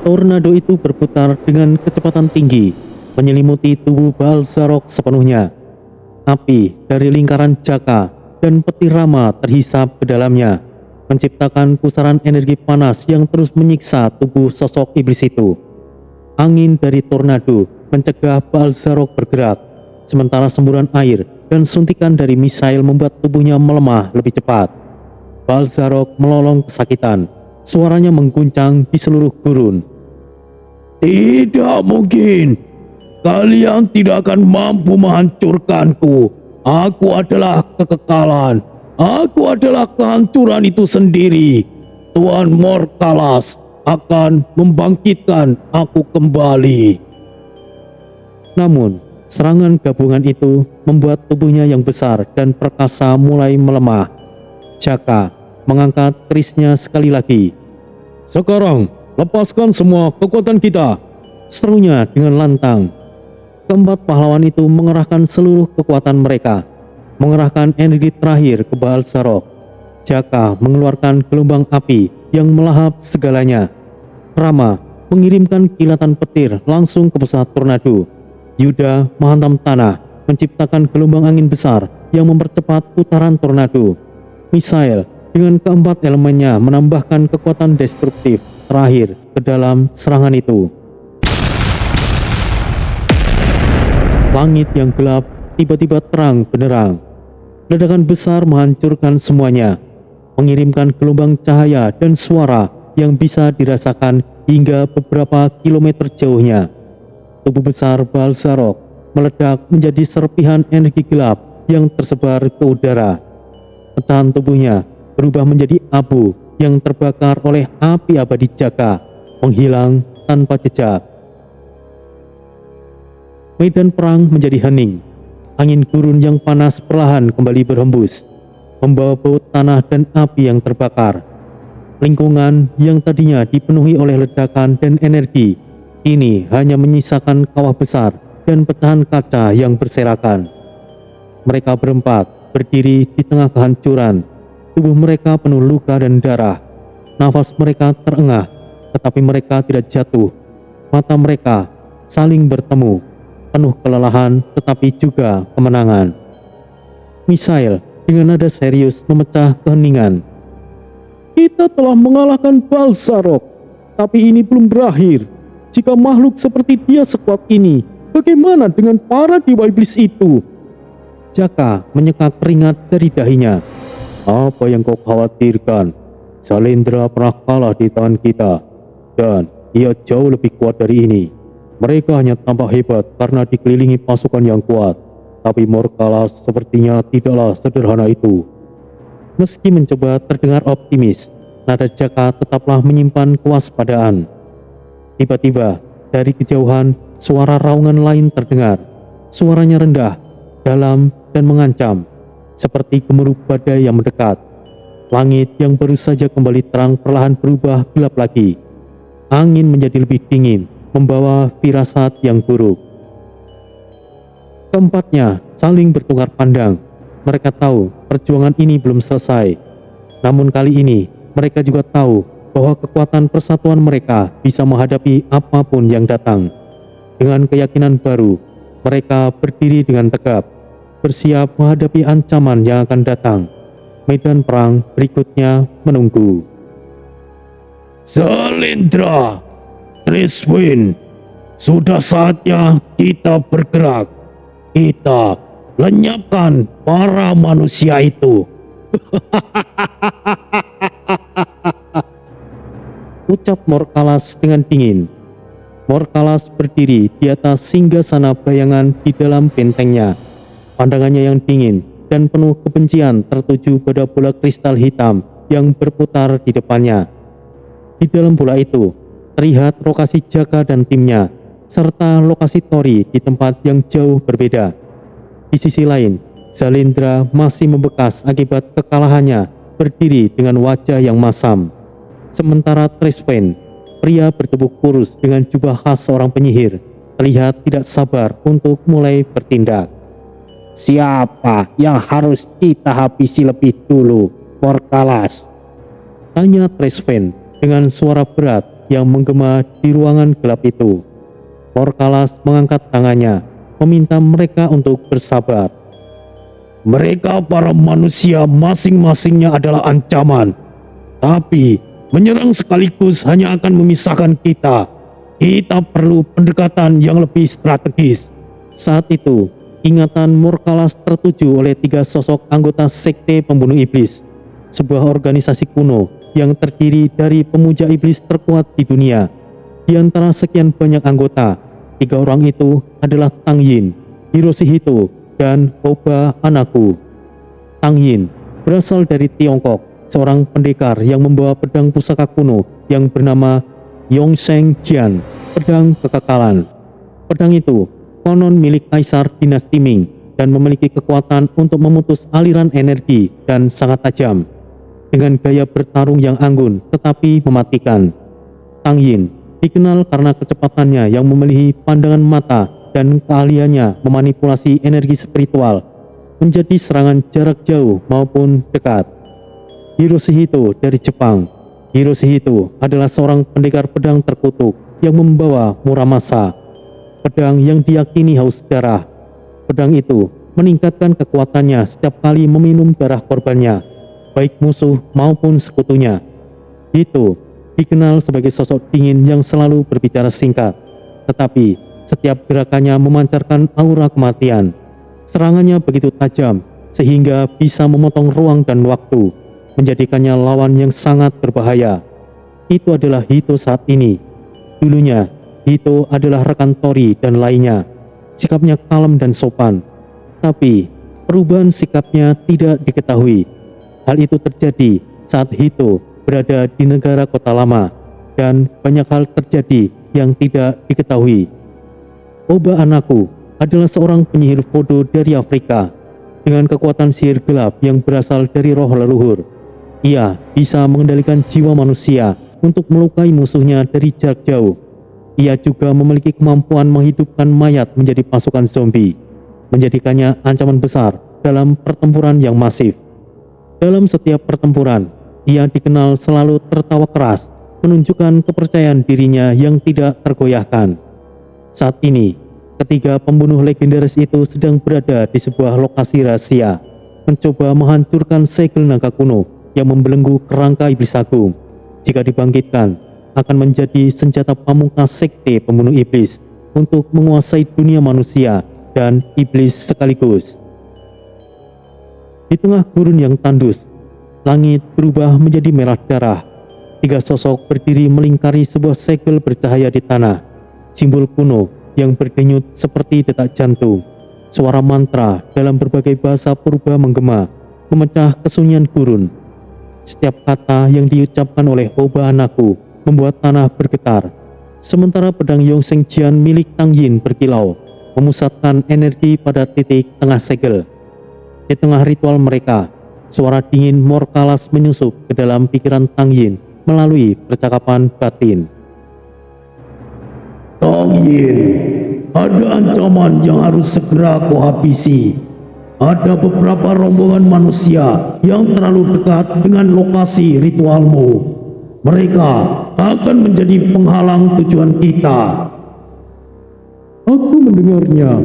Tornado itu berputar dengan kecepatan tinggi, menyelimuti tubuh Baal Zarok sepenuhnya. Api dari lingkaran Jaka dan petir Rama terhisap ke dalamnya, menciptakan pusaran energi panas yang terus menyiksa tubuh sosok iblis itu. Angin dari tornado mencegah Baal Zarok bergerak, sementara semburan air dan suntikan dari Misael membuat tubuhnya melemah lebih cepat. Baal Zarok melolong kesakitan, suaranya mengguncang di seluruh gurun. Tidak mungkin. Kalian tidak akan mampu menghancurkanku. Aku adalah kekekalan. Aku adalah kehancuran itu sendiri. Tuan Morkalas akan membangkitkan aku kembali. Namun, serangan gabungan itu membuat tubuhnya yang besar dan perkasa mulai melemah. Jaka mengangkat kerisnya sekali lagi. Sekarang, lepaskan semua kekuatan kita, serunya dengan lantang. Keempat pahlawan itu mengerahkan seluruh kekuatan mereka, mengerahkan energi terakhir ke Baal Zarok. Jaka mengeluarkan gelombang api yang melahap segalanya. Rama mengirimkan kilatan petir langsung ke pusat tornado. Yuda menghantam tanah, menciptakan gelombang angin besar yang mempercepat putaran tornado. Misail dengan keempat elemennya menambahkan kekuatan destruktif terakhir ke dalam serangan itu. Langit yang gelap tiba-tiba terang benderang. Ledakan besar menghancurkan semuanya, mengirimkan gelombang cahaya dan suara yang bisa dirasakan hingga beberapa kilometer jauhnya. Tubuh besar Balzarok meledak menjadi serpihan energi gelap yang tersebar ke udara. Pecahan tubuhnya berubah menjadi abu yang terbakar oleh api abadi jaga, menghilang tanpa jejak. Medan perang menjadi hening. Angin gurun yang panas perlahan kembali berhembus, membawa bau tanah dan api yang terbakar. Lingkungan yang tadinya dipenuhi oleh ledakan dan energi, kini hanya menyisakan kawah besar dan pecahan kaca yang berserakan. Mereka berempat berdiri di tengah kehancuran. Tubuh mereka penuh luka dan darah. Nafas mereka terengah, tetapi mereka tidak jatuh. Mata mereka saling bertemu, penuh kelelahan tetapi juga kemenangan. Misail dengan nada serius memecah keheningan. Kita telah mengalahkan Balzarok, tapi ini belum berakhir. Jika makhluk seperti dia sekuat ini, bagaimana dengan para dewa iblis itu? Jaka menyeka keringat dari dahinya. Apa yang kau khawatirkan? Salendra pernah kalah di tangan kita, dan ia jauh lebih kuat dari ini. Mereka hanya tampak hebat karena dikelilingi pasukan yang kuat, tapi Morkalas sepertinya tidaklah sederhana itu. Meski mencoba terdengar optimis, nada Jaka tetaplah menyimpan kewaspadaan. Tiba-tiba, dari kejauhan, suara raungan lain terdengar. Suaranya rendah, dalam, dan mengancam, seperti gemuruh badai yang mendekat. Langit yang baru saja kembali terang perlahan berubah gelap lagi. Angin menjadi lebih dingin, membawa firasat yang buruk. Keempatnya saling bertukar pandang. Mereka tahu perjuangan ini belum selesai. Namun kali ini mereka juga tahu bahwa kekuatan persatuan mereka bisa menghadapi apapun yang datang. Dengan keyakinan baru, mereka berdiri dengan tegap, bersiap menghadapi ancaman yang akan datang. Medan perang berikutnya menunggu. Salendra, Triswin, sudah saatnya kita bergerak. Kita lenyapkan para manusia itu. Ucap Morkalas dengan dingin. Morkalas berdiri di atas singgasana bayangan di dalam bentengnya. Pandangannya yang dingin dan penuh kebencian tertuju pada bola kristal hitam yang berputar di depannya. Di dalam bola itu terlihat lokasi Jaka dan timnya, serta lokasi Tori di tempat yang jauh berbeda. Di sisi lain, Salendra masih membekas akibat kekalahannya, berdiri dengan wajah yang masam. Sementara Triswen, pria bertubuh kurus dengan jubah khas seorang penyihir, terlihat tidak sabar untuk mulai bertindak. Siapa yang harus kita habisi lebih dulu, Morkalas? Tanya Triswen dengan suara berat yang menggema di ruangan gelap itu. Morkalas mengangkat tangannya, meminta mereka untuk bersabar. Mereka para manusia masing-masingnya adalah ancaman. Tapi menyerang sekaligus hanya akan memisahkan kita. Kita perlu pendekatan yang lebih strategis. Saat itu, ingatan Morkalas tertuju oleh 3 sosok anggota Sekte Pembunuh Iblis, sebuah organisasi kuno yang terdiri dari pemuja iblis terkuat di dunia. Di antara sekian banyak anggota, 3 orang itu adalah Tang Yin, Hiroshito, dan Oba Anaku. Tang Yin berasal dari Tiongkok, seorang pendekar yang membawa pedang pusaka kuno yang bernama Yongsheng Jian, pedang kekekalan. Pedang itu konon milik Kaisar Dinasti Ming dan memiliki kekuatan untuk memutus aliran energi dan sangat tajam. Dengan gaya bertarung yang anggun tetapi mematikan, Tang Yin dikenal karena kecepatannya yang memilihi pandangan mata dan keahliannya memanipulasi energi spiritual menjadi serangan jarak jauh maupun dekat. Hiroshito dari Jepang. Hiroshito adalah seorang pendekar pedang terkutuk yang membawa Muramasa, pedang yang diyakini haus darah. Pedang itu meningkatkan kekuatannya setiap kali meminum darah korbannya, baik musuh maupun sekutunya. Hito dikenal sebagai sosok dingin yang selalu berbicara singkat, tetapi setiap gerakannya memancarkan aura kematian. Serangannya begitu tajam sehingga bisa memotong ruang dan waktu, menjadikannya lawan yang sangat berbahaya. Itu adalah Hito saat ini. Dulunya, Hito adalah rekan Tori dan lainnya. Sikapnya kalem dan sopan. Tapi, perubahan sikapnya tidak diketahui. Hal itu terjadi saat Hito berada di negara kota lama, dan banyak hal terjadi yang tidak diketahui. Oba Anaku adalah seorang penyihir voodoo dari Afrika, dengan kekuatan sihir gelap yang berasal dari roh leluhur. Ia bisa mengendalikan jiwa manusia untuk melukai musuhnya dari jarak jauh. Ia juga memiliki kemampuan menghidupkan mayat menjadi pasukan zombie, menjadikannya ancaman besar dalam pertempuran yang masif. Dalam setiap pertempuran, ia dikenal selalu tertawa keras, menunjukkan kepercayaan dirinya yang tidak tergoyahkan. Saat ini, ketiga pembunuh legendaris itu sedang berada di sebuah lokasi rahasia, mencoba menghancurkan segel naga kuno yang membelenggu kerangka iblis agung. Jika dibangkitkan, akan menjadi senjata pamungkas sekte pembunuh iblis untuk menguasai dunia manusia dan iblis sekaligus. Di tengah gurun yang tandus, langit berubah menjadi merah darah. Tiga sosok berdiri melingkari sebuah segel bercahaya di tanah. Simbol kuno yang berdenyut seperti detak jantung. Suara mantra dalam berbagai bahasa purba menggema, memecah kesunyian gurun. Setiap kata yang diucapkan oleh Oba Anaku membuat tanah bergetar. Sementara pedang Yongseng Jian milik Tang Yin berkilau, memusatkan energi pada titik tengah segel. Di tengah ritual mereka, suara dingin Morkalas menyusup ke dalam pikiran Tang Yin melalui percakapan batin. Tang Yin, ada ancaman yang harus segera kau habisi. Ada beberapa rombongan manusia yang terlalu dekat dengan lokasi ritualmu. Mereka akan menjadi penghalang tujuan kita. Aku mendengarnya.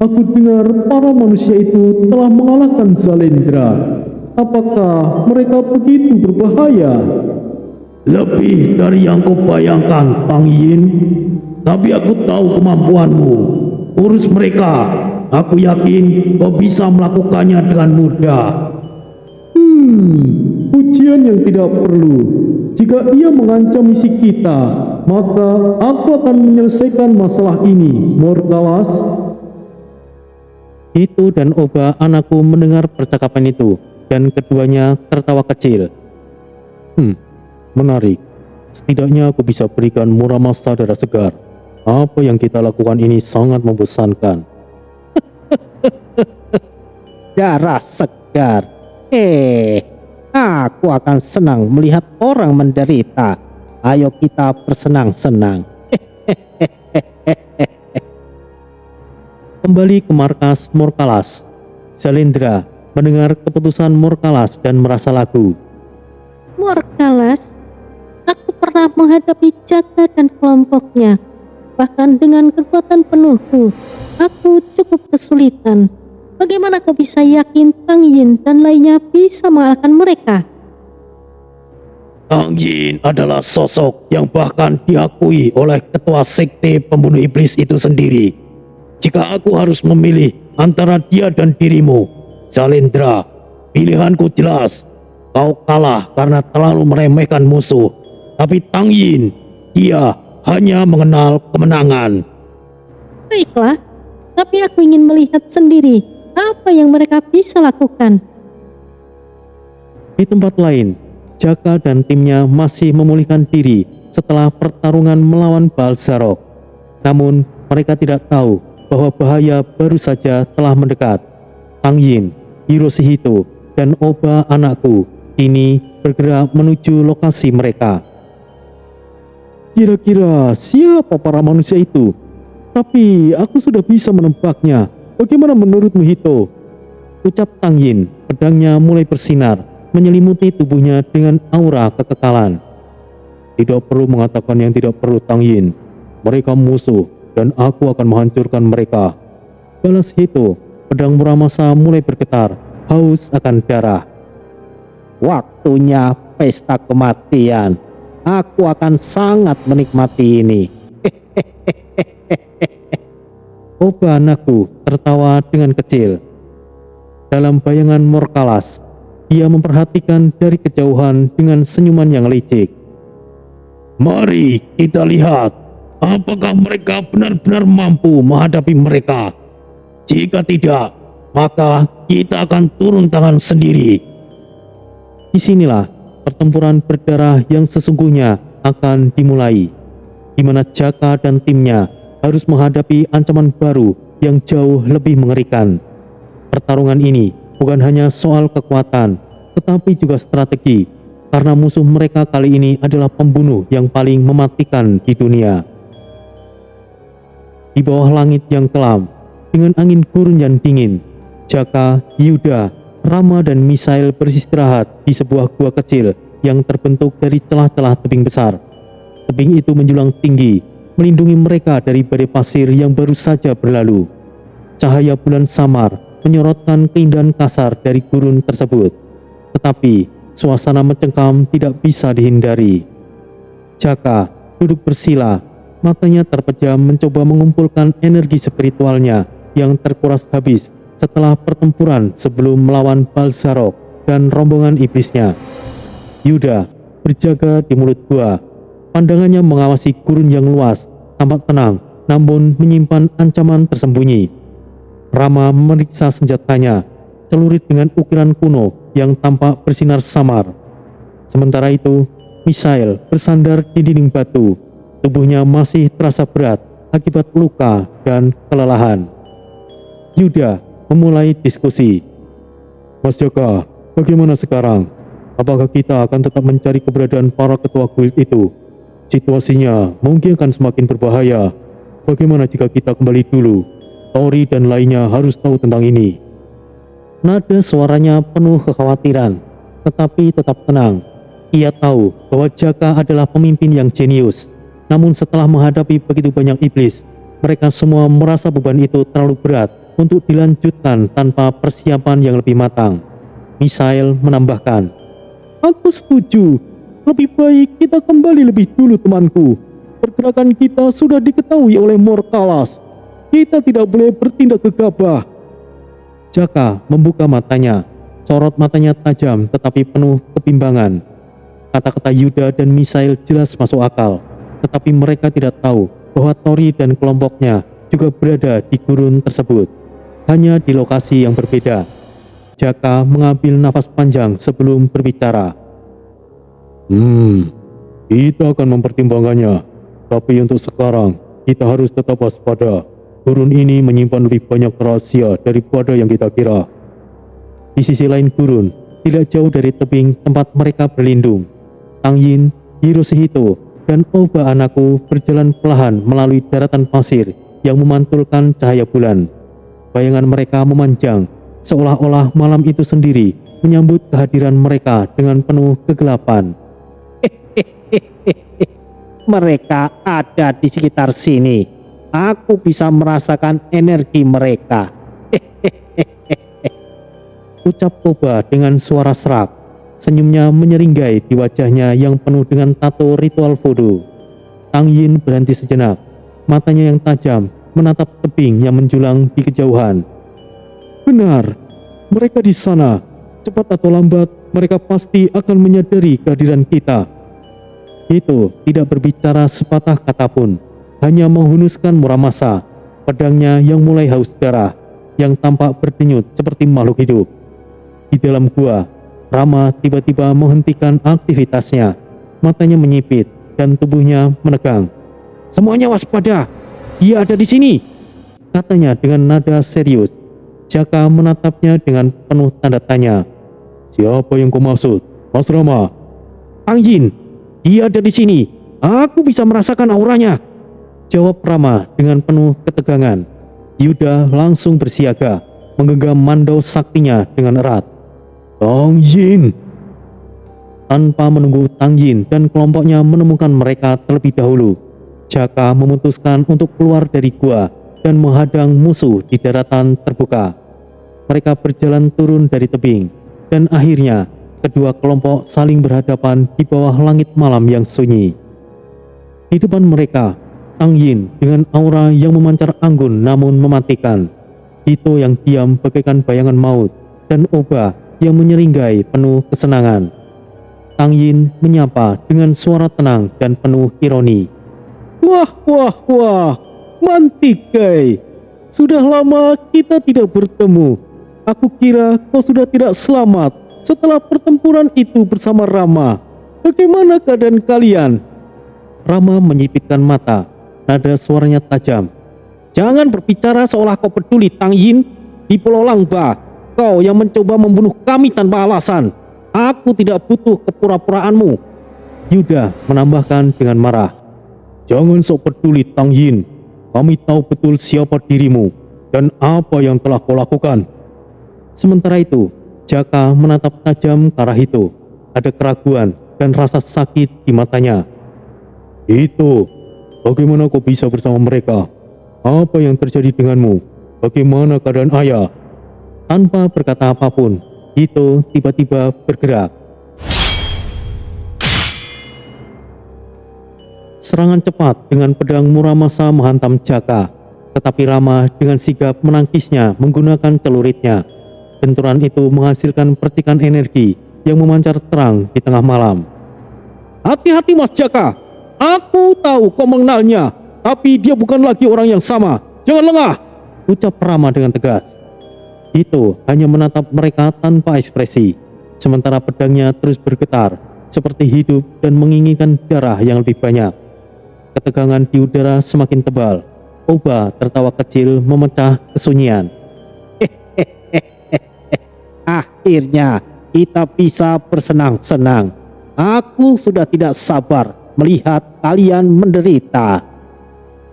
Aku dengar para manusia itu telah mengalahkan Zalendra. Apakah mereka begitu berbahaya? Lebih dari yang kau bayangkan, Tang Yin. Tapi aku tahu kemampuanmu. Urus mereka. Aku yakin kau bisa melakukannya dengan mudah. Ujian yang tidak perlu. Jika ia mengancam misi kita, maka aku akan menyelesaikan masalah ini, Morkalas. Hito dan Oba Anaku mendengar percakapan itu, dan keduanya tertawa kecil. Menarik. Setidaknya aku bisa berikan Muramasa darah segar. Apa yang kita lakukan ini sangat membosankan. Darah segar. Aku akan senang melihat orang menderita. Ayo kita bersenang-senang. Kembali ke markas Morkalas, Zalendra mendengar keputusan Morkalas dan merasa lagu. Morkalas, aku pernah menghadapi Jaka dan kelompoknya. Bahkan dengan kekuatan penuhku, aku cukup kesulitan. Bagaimana kau bisa yakin Tang Yin dan lainnya bisa mengalahkan mereka? Tang Yin adalah sosok yang bahkan diakui oleh ketua sekte pembunuh iblis itu sendiri. Jika aku harus memilih antara dia dan dirimu, Zalendra, pilihanku jelas. Kau kalah karena terlalu meremehkan musuh. Tapi Tang Yin, dia hanya mengenal kemenangan. Baiklah, tapi aku ingin melihat sendiri apa yang mereka bisa lakukan. Di tempat lain, Jaka dan timnya masih memulihkan diri setelah pertarungan melawan Balzarok. Namun, mereka tidak tahu bahwa bahaya baru saja telah mendekat. Tang Yin, Hiroshito, dan Oba Anaku kini bergerak menuju lokasi mereka. Kira-kira siapa para manusia itu? Tapi aku sudah bisa menebaknya. Bagaimana menurutmu, Hito? Ucap Tang Yin, pedangnya mulai bersinar, menyelimuti tubuhnya dengan aura kekekalan. Tidak perlu mengatakan yang tidak perlu, Tang Yin. Mereka musuh, dan aku akan menghancurkan mereka. Balas Hito, Pedang Muramasa mulai bergetar, haus akan darah. Waktunya pesta kematian. Aku akan sangat menikmati ini. Oba anakku tertawa dengan kecil. Dalam bayangan Morkalas, ia memperhatikan dari kejauhan dengan senyuman yang licik. Mari kita lihat, apakah mereka benar-benar mampu menghadapi mereka. Jika tidak, maka kita akan turun tangan sendiri. Disinilah pertempuran berdarah yang sesungguhnya akan dimulai, di mana Jaka dan timnya harus menghadapi ancaman baru yang jauh lebih mengerikan. Pertarungan ini bukan hanya soal kekuatan, tetapi juga strategi, karena musuh mereka kali ini adalah pembunuh yang paling mematikan di dunia. Di bawah langit yang kelam, dengan angin gurun yang dingin, Jaka, Yuda, Rama dan Misail beristirahat di sebuah gua kecil yang terbentuk dari celah-celah tebing besar. Tebing itu menjulang tinggi, melindungi mereka dari badai pasir yang baru saja berlalu. Cahaya bulan samar menyorotkan keindahan kasar dari gurun tersebut, tetapi suasana mencengkam tidak bisa dihindari. Jaka duduk bersila, matanya terpejam mencoba mengumpulkan energi spiritualnya yang terkuras habis setelah pertempuran sebelum melawan Balzarok dan rombongan iblisnya. Yuda berjaga di mulut gua, pandangannya mengawasi gurun yang luas, tampak tenang namun menyimpan ancaman tersembunyi. Rama memeriksa senjatanya, celurit dengan ukiran kuno yang tampak bersinar samar. Sementara itu, Misail bersandar di dinding batu, tubuhnya masih terasa berat akibat luka dan kelelahan. Yuda memulai diskusi. Mas Jaka, bagaimana sekarang? Apakah kita akan tetap mencari keberadaan para ketua guild itu? Situasinya mungkin akan semakin berbahaya. Bagaimana jika kita kembali dulu? Tori dan lainnya harus tahu tentang ini. Nada suaranya penuh kekhawatiran, tetapi tetap tenang. Ia tahu bahwa Jaka adalah pemimpin yang jenius. Namun setelah menghadapi begitu banyak iblis, mereka semua merasa beban itu terlalu berat untuk dilanjutkan tanpa persiapan yang lebih matang. Misail menambahkan, "Aku setuju. Lebih baik kita kembali lebih dulu, temanku. Pergerakan kita sudah diketahui oleh Morkalas. Kita tidak boleh bertindak gegabah." Jaka membuka matanya, sorot matanya tajam tetapi penuh kebimbangan. Kata-kata Yuda dan Misail jelas masuk akal, tetapi mereka tidak tahu bahwa Tori dan kelompoknya juga berada di gurun tersebut, hanya di lokasi yang berbeda. Jaka mengambil nafas panjang sebelum berbicara. Kita akan mempertimbangkannya, tapi untuk sekarang kita harus tetap waspada. Gurun ini menyimpan lebih banyak rahasia daripada yang kita kira. Di sisi lain gurun, tidak jauh dari tebing tempat mereka berlindung, Tang Yin, Hiroshito, dan Oba anakku berjalan perlahan melalui daratan pasir yang memantulkan cahaya bulan. Bayangan mereka memanjang, seolah-olah malam itu sendiri menyambut kehadiran mereka dengan penuh kegelapan. Mereka ada di sekitar sini. Aku bisa merasakan energi mereka. Ucap Oba dengan suara serak. Senyumnya menyeringai di wajahnya yang penuh dengan tato ritual voodoo. Tang Yin berhenti sejenak. Matanya yang tajam menatap tebing yang menjulang di kejauhan. Benar, mereka di sana. Cepat atau lambat, mereka pasti akan menyadari kehadiran kita. Itu tidak berbicara sepatah kata pun, hanya menghunuskan Muramasa, pedangnya yang mulai haus darah, yang tampak berdenyut seperti makhluk hidup. Di dalam gua, Rama tiba-tiba menghentikan aktivitasnya, matanya menyipit dan tubuhnya menegang. Semuanya waspada, dia ada di sini, katanya dengan nada serius. Jaka menatapnya dengan penuh tanda tanya. Siapa yang kau maksud? Mas Rama? Tang Yin, dia ada di sini. Aku bisa merasakan auranya, jawab Rama dengan penuh ketegangan. Yuda langsung bersiaga, menggenggam mandau saktinya dengan erat. Tang Yin! Tanpa menunggu Tang Yin dan kelompoknya menemukan mereka terlebih dahulu, Jaka memutuskan untuk keluar dari gua dan menghadang musuh di daratan terbuka. mereka berjalan turun dari tebing, dan akhirnya kedua kelompok saling berhadapan di bawah langit malam yang sunyi. Di depan mereka, Tang Yin dengan aura yang memancar anggun namun mematikan, Hito yang diam bagaikan bayangan maut, dan Oba yang menyeringai penuh kesenangan. Tang Yin menyapa dengan suara tenang dan penuh ironi. Wah, wah, wah, Mantikai, sudah lama kita tidak bertemu. Aku kira kau sudah tidak selamat setelah pertempuran itu bersama Rama. Bagaimana keadaan kalian? Rama menyipitkan mata, nada suaranya tajam. Jangan berbicara seolah kau peduli, Tang Yin. Di Pulau Langba, kau yang mencoba membunuh kami tanpa alasan. Aku tidak butuh kepura-puraanmu. Yuda menambahkan dengan marah. Jangan sok peduli, Tang Yin. Kami tahu betul siapa dirimu dan apa yang telah kau lakukan. Sementara itu, Jaka menatap tajam ke arah Hito. Ada keraguan dan rasa sakit di matanya. Hito, bagaimana kau bisa bersama mereka? Apa yang terjadi denganmu? Bagaimana keadaan ayah? Tanpa berkata apapun, Hito tiba-tiba bergerak. Serangan cepat dengan pedang Muramasa menghantam Jaka, tetapi Rama dengan sigap menangkisnya menggunakan celuritnya. Benturan itu menghasilkan percikan energi yang memancar terang di tengah malam. Hati-hati Mas Jaka, aku tahu kau mengenalnya, tapi dia bukan lagi orang yang sama. Jangan lengah, ucap Rama dengan tegas. Hito hanya menatap mereka tanpa ekspresi, sementara pedangnya terus bergetar, seperti hidup dan menginginkan darah yang lebih banyak. Ketegangan di udara semakin tebal. Oba tertawa kecil memecah kesunyian. Akhirnya kita bisa bersenang-senang. Aku sudah tidak sabar melihat kalian menderita.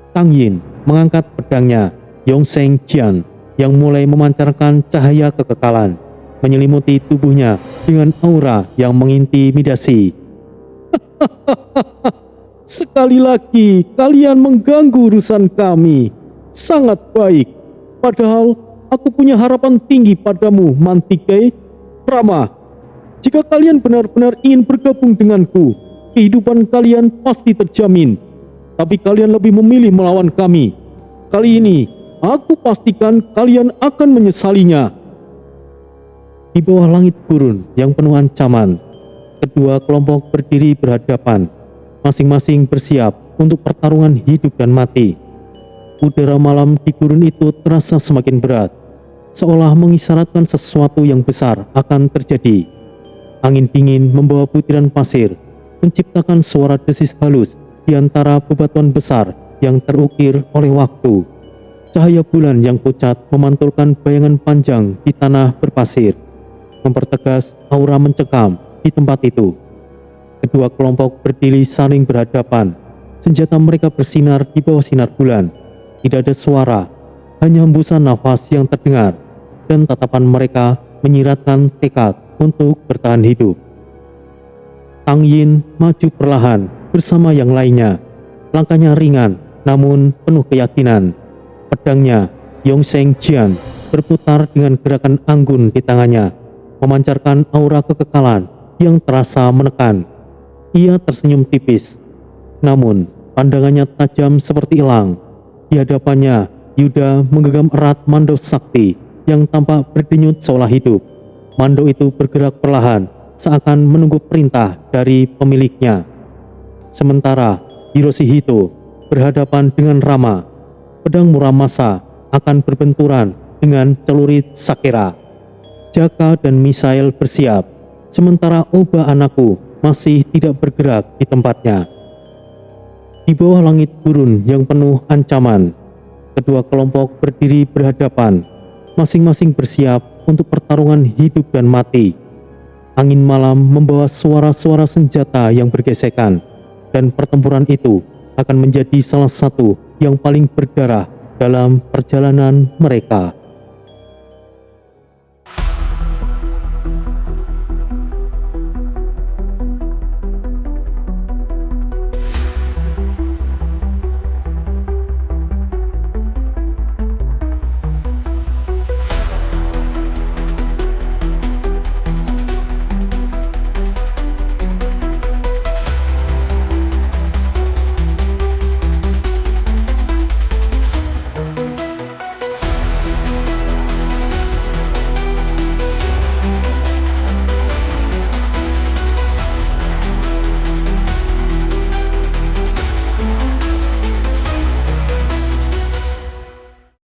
Tang Yin mengangkat pedangnya, Yongsheng Jian, yang mulai memancarkan cahaya kekekalan, menyelimuti tubuhnya dengan aura yang mengintimidasi. Sekali lagi kalian mengganggu urusan kami. Sangat baik. Padahal aku punya harapan tinggi padamu, Mantikai. Rama, jika kalian benar-benar ingin bergabung denganku, kehidupan kalian pasti terjamin. Tapi kalian lebih memilih melawan kami. Kali ini, aku pastikan kalian akan menyesalinya. Di bawah langit gurun yang penuh ancaman, kedua kelompok berdiri berhadapan, masing-masing bersiap untuk pertarungan hidup dan mati. Udara malam di gurun itu terasa semakin berat, seolah mengisyaratkan sesuatu yang besar akan terjadi. Angin dingin membawa butiran pasir, menciptakan suara desis halus di antara bebatuan besar yang terukir oleh waktu. Cahaya bulan yang pucat memantulkan bayangan panjang di tanah berpasir, mempertegas aura mencekam di tempat itu. Kedua kelompok berdiri saling berhadapan. Senjata mereka bersinar di bawah sinar bulan. Tidak ada suara, hanya hembusan nafas yang terdengar, dan tatapan mereka menyiratkan tekad untuk bertahan hidup. Tang Yin maju perlahan bersama yang lainnya. Langkahnya ringan, namun penuh keyakinan. Pedangnya, Yongsheng Jian, berputar dengan gerakan anggun di tangannya, memancarkan aura kekekalan yang terasa menekan. Ia tersenyum tipis, namun pandangannya tajam seperti elang. Di hadapannya, Yuda menggenggam erat mando sakti yang tampak berdenyut seolah hidup. Mando itu bergerak perlahan, seakan menunggu perintah dari pemiliknya. Sementara Hiroshito berhadapan dengan Rama, pedang Muramasa akan berbenturan dengan celurit Sakera. Jaka dan Misael bersiap, sementara Oba anakku masih tidak bergerak di tempatnya. Di bawah langit gurun yang penuh ancaman, kedua kelompok berdiri berhadapan, masing-masing bersiap untuk pertarungan hidup dan mati. Angin malam membawa suara-suara senjata yang bergesekan, dan pertempuran itu akan menjadi salah satu yang paling berdarah dalam perjalanan mereka.